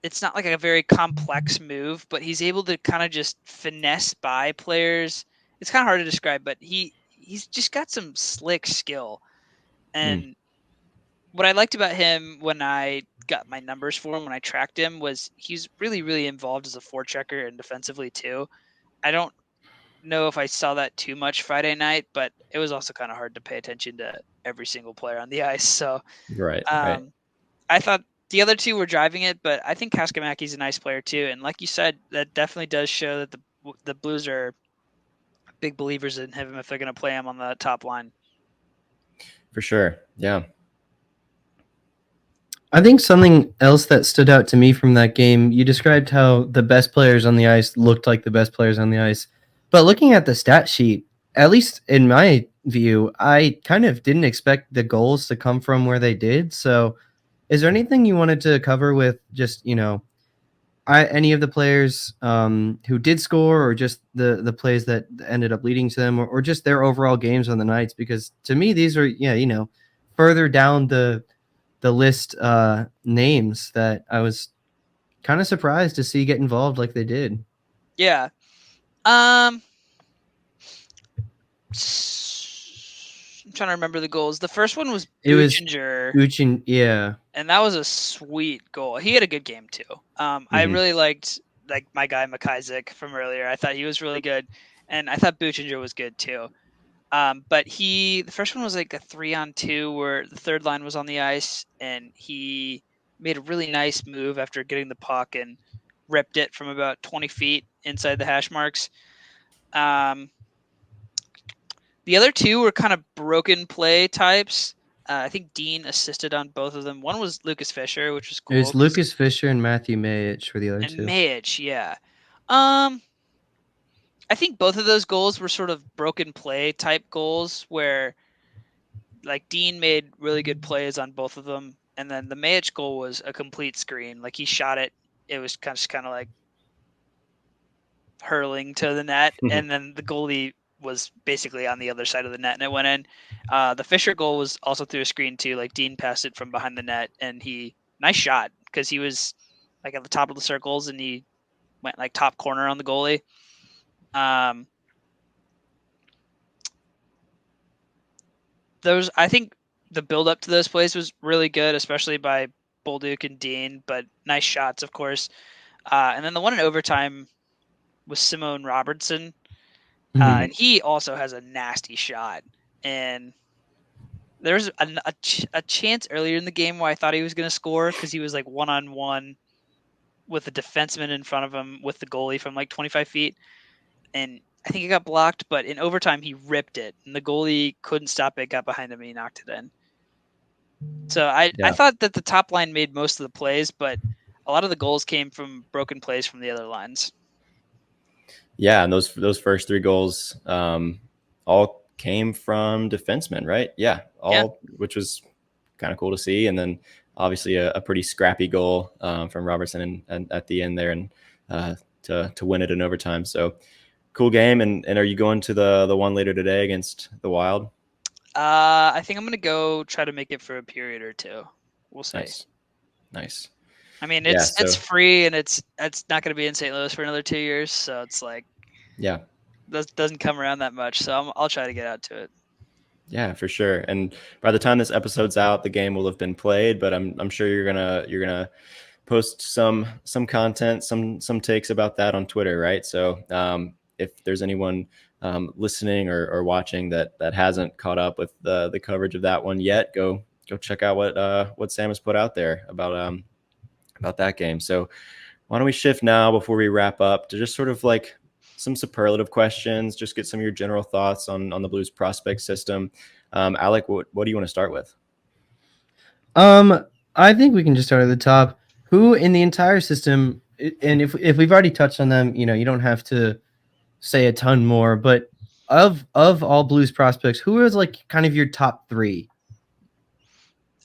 it's not like a very complex move, but he's able to kind of just finesse by players. It's kind of hard to describe, but he's just got some slick skill. And what I liked about him when I got my numbers for him, when I tracked him, was he's really, really involved as a forechecker and defensively too. I don't know if I saw that too much Friday night, but it was also kind of hard to pay attention to every single player on the ice. So Right. I thought the other two were driving it, but I think Kaskamaki's a nice player too. And like you said, that definitely does show that the Blues are big believers in him if they're going to play him on the top line. For sure. Yeah. I think something else that stood out to me from that game, you described how the best players on the ice looked like the best players on the ice. But looking at the stat sheet, at least in my view, I kind of didn't expect the goals to come from where they did. So is there anything you wanted to cover with just, any of the players who did score, or just the plays that ended up leading to them, or just their overall games on the nights? Because to me, these are, further down the list names that I was kind of surprised to see get involved like they did. Yeah. I'm trying to remember the goals. The first one was Buchinger. Yeah. And that was a sweet goal. He had a good game too. I really liked my guy McIsaac from earlier. I thought he was really good, and I thought Buchinger was good too. But the first one was like a 3-on-2 where the third line was on the ice, and he made a really nice move after getting the puck and ripped it from about 20 feet inside the hash marks. The other two were kind of broken play types. I think Dean assisted on both of them. One was Lucas Fisher, which was cool. It was Lucas Fisher and Matthew Mayich for the other two. Mayich, yeah. I think both of those goals were sort of broken play type goals where, like, Dean made really good plays on both of them, and then the Mayich goal was a complete screen. Like, he shot it. It was kind of like hurling to the net, and then the goalie was basically on the other side of the net, and it went in. The Fisher goal was also through a screen too. Like, Dean passed it from behind the net, and nice shot because he was like at the top of the circles, and he went like top corner on the goalie. I think the build up to those plays was really good, especially by Bolduc and Dean, but nice shots, of course. And then the one in overtime was Simone Robertson. And he also has a nasty shot. And there was a chance earlier in the game where I thought he was going to score because he was like one-on-one with a defenseman in front of him with the goalie from like 25 feet. And I think it got blocked, but in overtime he ripped it. And the goalie couldn't stop it, got behind him, and he knocked it in. So I thought that the top line made most of the plays, but a lot of the goals came from broken plays from the other lines. Yeah, and those first three goals all came from defensemen, right? Yeah, which was kind of cool to see. And then obviously a pretty scrappy goal from Robertson and at the end there, and to win it in overtime. So cool game. And are you going to the one later today against the Wild? I think I'm gonna go try to make it for a period or two. We'll see. Nice. I mean, it's free, and it's not going to be in St. Louis for another 2 years, so it's like, yeah, that doesn't come around that much. So I'll try to get out to it. Yeah, for sure. And by the time this episode's out, the game will have been played. But I'm sure you're gonna post some content, some takes about that on Twitter, right? So if there's anyone listening or watching that hasn't caught up with the coverage of that one yet, go check out what Sam has put out there about that game. So why don't we shift now before we wrap up to just sort of like some superlative questions, just get some of your general thoughts on the Blues prospect system. Alec, what do you want to start with? I think we can just start at the top. Who in the entire system, and if we've already touched on them, you don't have to say a ton more, but of all Blues prospects, who is like kind of your top three?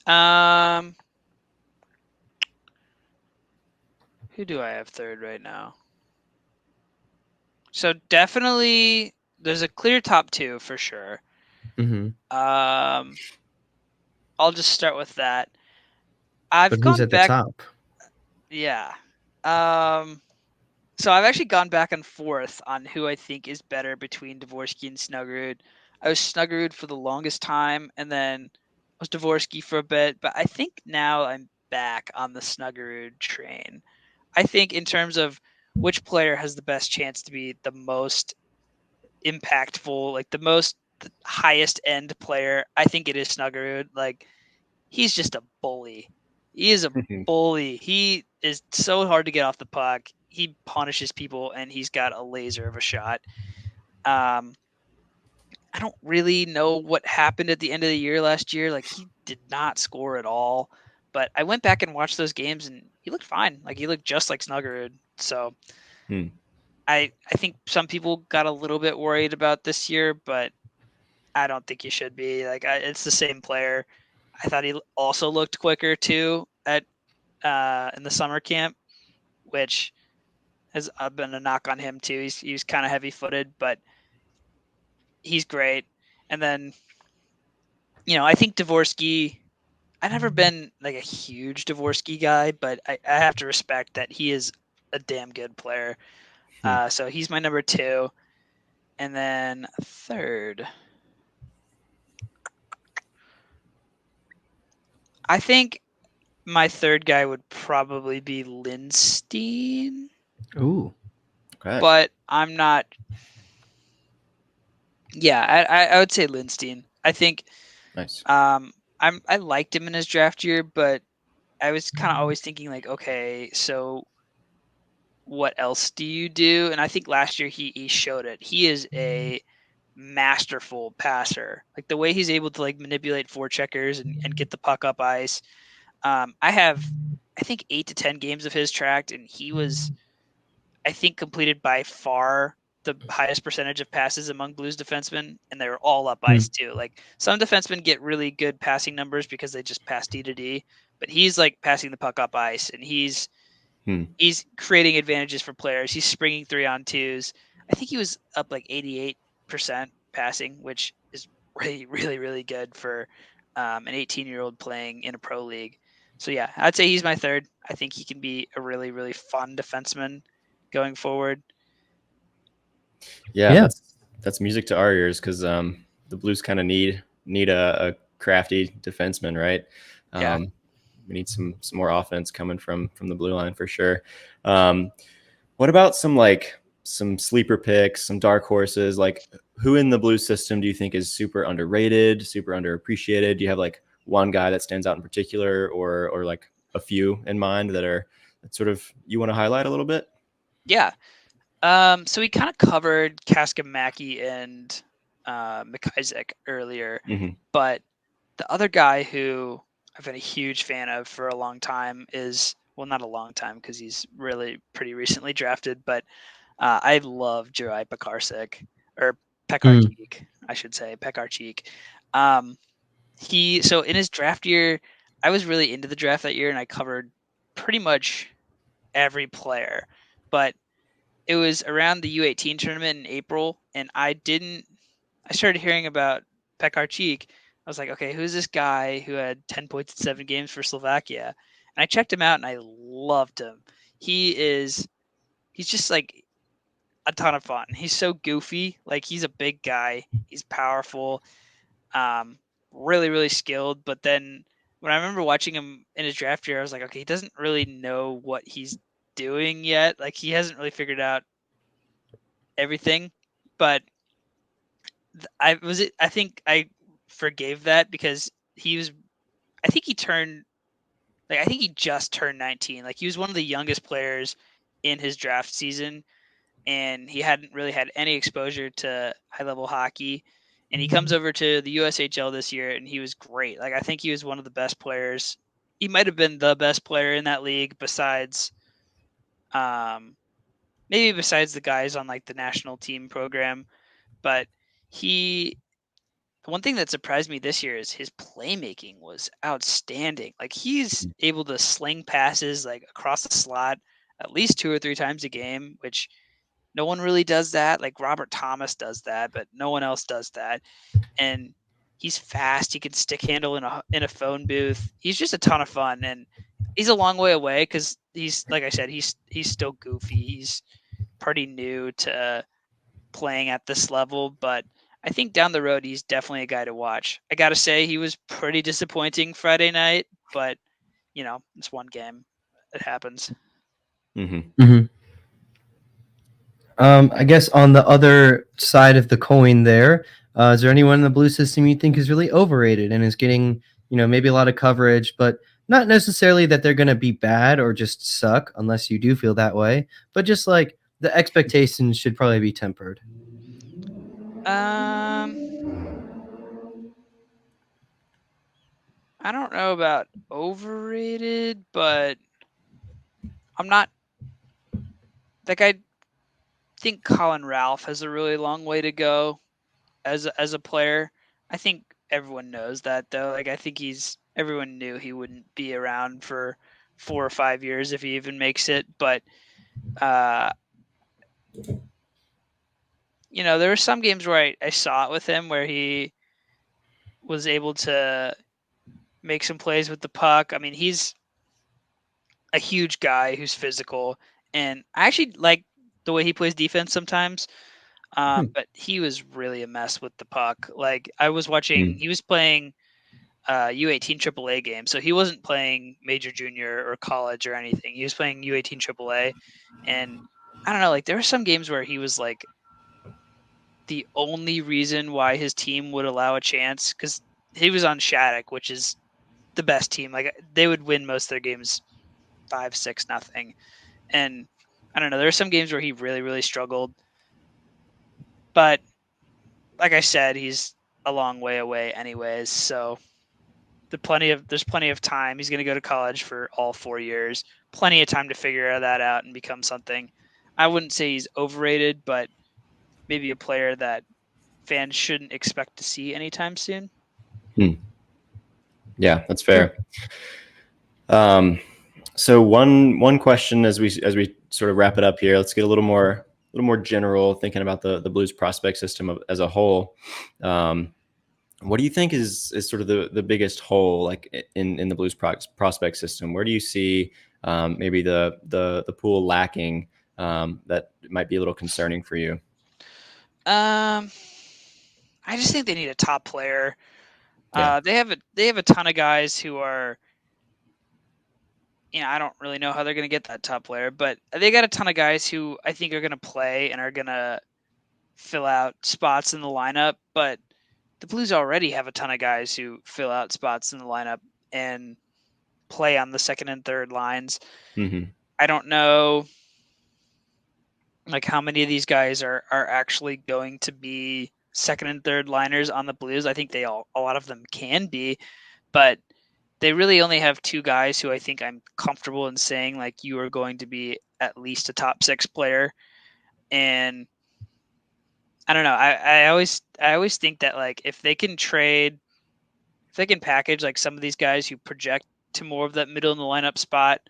Who do I have third right now? So definitely there's a clear top two for sure. Mm-hmm. I'll just start with that. But who's at the top? Yeah. So I've actually gone back and forth on who I think is better between Dvorsky and Snuggerud. I was Snuggerud for the longest time, and then I was Dvorsky for a bit, but I think now I'm back on the Snuggerud train. I think in terms of which player has the best chance to be the most impactful, like the highest end player, I think it is Snuggerud. Like, he's just a bully. He is a bully. He is so hard to get off the puck. He punishes people, and he's got a laser of a shot. I don't really know what happened at the end of the year last year. Like, he did not score at all. But I went back and watched those games, and he looked fine. Like, he looked just like Snuggerud. So I think some people got a little bit worried about this year, but I don't think you should be. Like, it's the same player. I thought he also looked quicker too at in the summer camp, which has been a knock on him too. He's kind of heavy-footed, but he's great. And then, I think Dvorsky. I've never been like a huge Dvorsky guy, but I have to respect that he is a damn good player. So he's my number two, and then third. I think my third guy would probably be Lindstein. Ooh. Okay. But I'm not. Yeah, I would say Lindstein. I think. Nice. I liked him in his draft year, but I was kind of always thinking like, okay, so what else do you do? And I think last year he showed it. He is a masterful passer. Like, the way he's able to like manipulate forecheckers and get the puck up ice. I have, I think, 8 to 10 games of his tracked, and he was, I think, completed by far the highest percentage of passes among Blues defensemen, and they were all up ice too. Like, some defensemen get really good passing numbers because they just pass D to D, but he's like passing the puck up ice, and he's creating advantages for players. He's springing 3-on-2s. I think he was up like 88% passing, which is really, really, really good for an 18-year-old playing in a pro league. So yeah, I'd say he's my third. I think he can be a really, really fun defenseman going forward. Yeah. That's music to our ears because the Blues kind of need a crafty defenseman, right? Yeah. We need some more offense coming from the blue line for sure. What about some sleeper picks, some dark horses? Like, who in the Blues system do you think is super underrated, super underappreciated? Do you have like one guy that stands out in particular, or like a few in mind that sort of you want to highlight a little bit? Yeah. So we kind of covered Kaskimaki and McIsaac earlier, but the other guy who I've been a huge fan of for a long time is, well, not a long time because he's really pretty recently drafted, but I love Juraj Pekarczyk, or Pekarczyk, I should say, Pekarczyk. So in his draft year, I was really into the draft that year, and I covered pretty much every player, but it was around the U18 tournament in April, and I started hearing about Pekarczyk. I was like, okay, who's this guy who had 10 points in 7 games for Slovakia? And I checked him out, and I loved him. He's just like a ton of fun. He's so goofy. Like, he's a big guy. He's powerful. Really, really skilled. But then when I remember watching him in his draft year, I was like, okay, he doesn't really know what he's doing yet. Like he hasn't really figured out everything. But I think I forgave that because he was. I think he turned. Like I think he just turned 19. Like he was one of the youngest players in his draft season, and he hadn't really had any exposure to high level hockey. And he comes over to the USHL this year, and he was great. Like I think he was one of the best players. He might have been the best player in that league, besides, maybe besides the guys on like the national team program. But he, one thing that surprised me this year is his playmaking was outstanding. Like he's able to sling passes like across the slot at least 2 or 3 times a game, which no one really does that. Like Robert Thomas does that, but no one else does that. And he's fast. He can stick handle in a phone booth. He's just a ton of fun, and he's a long way away because he's, like I said, he's still goofy. He's pretty new to playing at this level, but I think down the road he's definitely a guy to watch. I gotta say he was pretty disappointing Friday night, but it's one game. It happens. I guess on the other side of the coin there, is there anyone in the blue system you think is really overrated and is getting, maybe a lot of coverage, but not necessarily that they're going to be bad or just suck, unless you do feel that way, but just like the expectations should probably be tempered? I don't know about overrated, but I'm not like, I think Colin Ralph has a really long way to go as a player. I think everyone knows that though. Like I think everyone knew he wouldn't be around for 4 or 5 years if he even makes it. But there were some games where I saw it with him where he was able to make some plays with the puck. I mean, he's a huge guy who's physical, and I actually like the way he plays defense sometimes. But he was really a mess with the puck. Like I was watching, he was playing U18 AAA game, so he wasn't playing major junior or college or anything. He was playing U18 AAA, and I don't know, like there were some games where he was like the only reason why his team would allow a chance, because he was on Shattuck, which is the best team. Like they would win most of their games 5-6-0, and I don't know. There were some games where he really, really struggled, but like I said, he's a long way away anyways. So there's plenty of time. He's going to go to college for all 4 years. Plenty of time to figure that out and become something. I wouldn't say he's overrated, but maybe a player that fans shouldn't expect to see anytime soon. Yeah, that's fair. So one question as we sort of wrap it up here, let's get a little more general, thinking about the Blues prospect system as a whole. What do you think is sort of the biggest hole, like in the Blues prospect system? Where do you see maybe the pool lacking that might be a little concerning for you? I just think they need a top player. Yeah. They have a ton of guys who are, I don't really know how they're going to get that top player, but they got a ton of guys who I think are going to play and are going to fill out spots in the lineup. But the Blues already have a ton of guys who fill out spots in the lineup and play on the second and third lines. I don't know like how many of these guys are actually going to be second and third liners on the Blues. I think a lot of them can be, but they really only have 2 guys who I think I'm comfortable in saying like you are going to be at least a top 6 player. And I don't know. I always think that like if they can package like some of these guys who project to more of that middle in the lineup spot,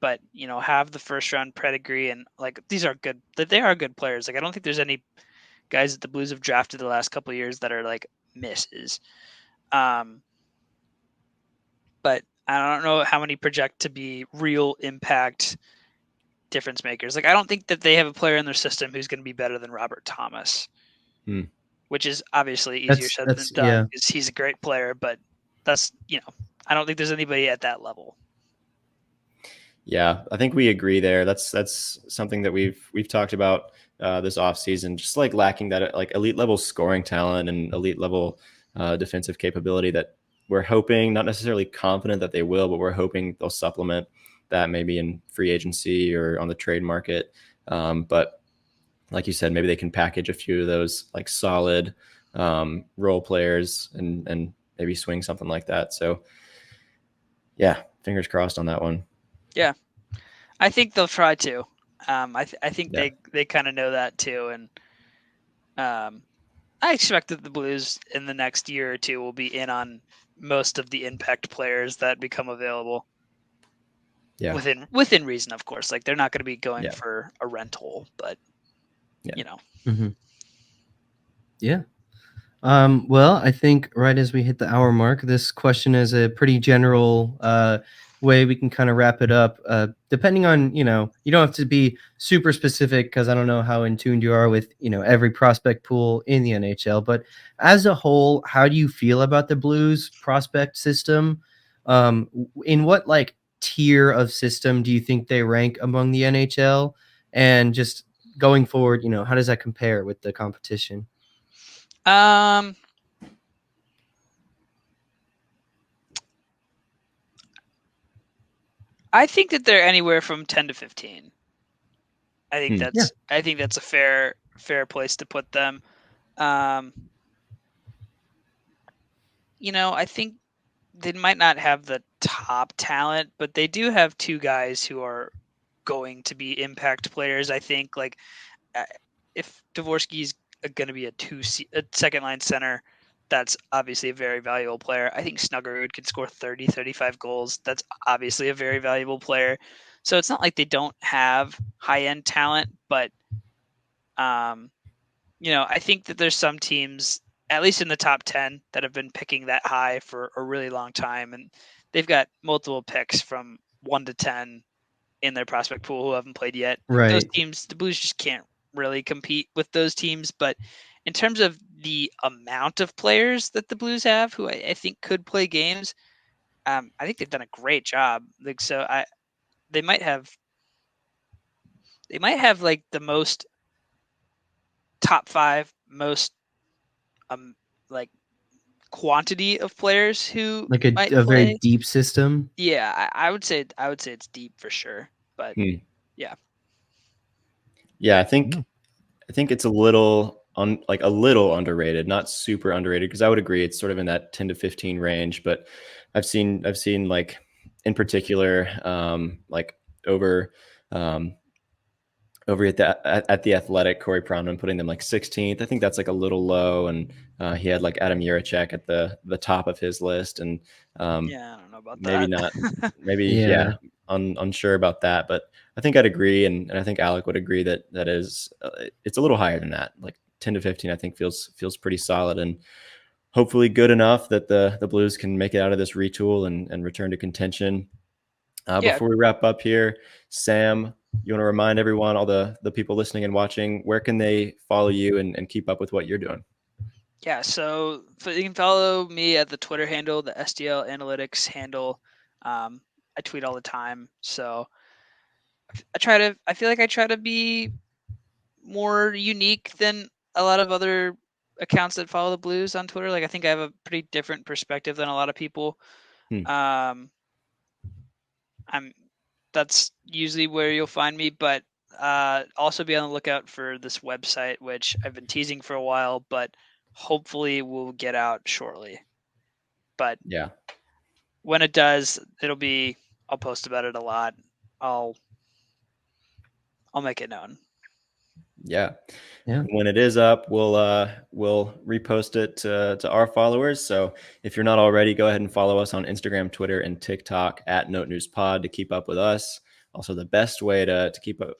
but have the first round pedigree, and like they are good players. Like I don't think there's any guys that the Blues have drafted the last couple of years that are like misses. But I don't know how many project to be real impact difference makers. Like I don't think that they have a player in their system who's going to be better than Robert Thomas, which is obviously easier said than done yeah. because he's a great player, but that's, I don't think there's anybody at that level. Yeah, I think we agree there. That's something that we've talked about this offseason, just like lacking that like elite level scoring talent and elite level defensive capability that we're hoping, not necessarily confident that they will, but we're hoping they'll supplement that maybe in free agency or on the trade market. But like you said, maybe they can package a few of those like solid role players and maybe swing something like that. So yeah, fingers crossed on that one. Yeah, I think they'll try to. I think Yeah. they kind of know that too, and I expect that the Blues in the next year or two will be in on most of the impact players that become available. Yeah. Within reason, of course. Like they're not going to be going Yeah. for a rental, but Yeah. Mm-hmm. Yeah. Well, I think right as we hit the hour mark, this question is a pretty general way we can kind of wrap it up. Depending on, you don't have to be super specific because I don't know how in tuned you are with, every prospect pool in the NHL. But as a whole, how do you feel about the Blues prospect system? In what like tier of system do you think they rank among the NHL? And just going forward, how does that compare with the competition? I think that they're anywhere from 10 to 15. I think that's a fair place to put them. I think they might not have the top talent, but they do have two guys who are going to be impact players. I think like if Dvorsky's going to be a second line center, that's obviously a very valuable player. I think Snuggerud could score 30, 35 goals. That's obviously a very valuable player. So it's not like they don't have high-end talent, but I think that there's some teams, at least in the top 10, that have been picking that high for a really long time, and they've got multiple picks from 1 to 10 in their prospect pool who haven't played yet. Right. Those teams, the Blues just can't really compete with those teams. But in terms of the amount of players that the Blues have who I think could play games, I think they've done a great job. Like they might have like the most top 5 most like quantity of players who Like might a play. very deep system. Yeah, I would say it's deep for sure. But yeah. Yeah, I think it's a little a little underrated, not super underrated, because I would agree it's sort of in that 10 to 15 range. But I've seen like in particular like over at the Athletic, Corey Pronman putting them like 16th. I think that's like a little low, and he had like Adam Juracek at the top of his list, and Yeah, I don't know about maybe that. not, maybe unsure about that, but I think I'd agree, and I think Alec would agree that is it's a little higher than that, like 10 to 15. I think feels pretty solid, and hopefully good enough that the Blues can make it out of this retool and return to contention. Before we wrap up here, Sam, you want to remind everyone, all the people listening and watching, where can they follow you and keep up with what you're doing? Yeah, so you can follow me at the Twitter handle, the STLAnalytics handle. I tweet all the time, so I feel like I try to be more unique than a lot of other accounts that follow the Blues on Twitter. Like I think I have a pretty different perspective than a lot of people. That's usually where you'll find me, but also be on the lookout for this website, which I've been teasing for a while, but hopefully will get out shortly. But yeah, when it does, I'll post about it a lot. I'll make it known. Yeah. When it is up, we'll repost it to our followers. So if you're not already, go ahead and follow us on Instagram, Twitter, and TikTok at Note News Pod to keep up with us. Also, the best way to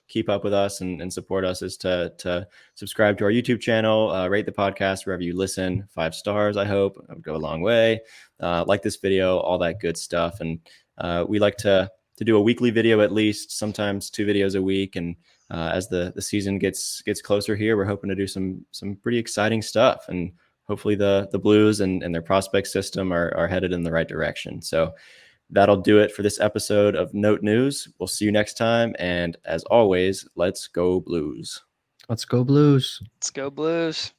keep up with us and support us is to subscribe to our YouTube channel, rate the podcast wherever you listen, 5 stars. I hope that would go a long way. Like this video, all that good stuff, and we like to to do a weekly video at least, sometimes 2 videos a week. And as the season gets closer here, we're hoping to do some pretty exciting stuff. And hopefully the Blues and their prospect system are headed in the right direction. So that'll do it for this episode of Note News. We'll see you next time. And as always, let's go Blues. Let's go Blues. Let's go Blues.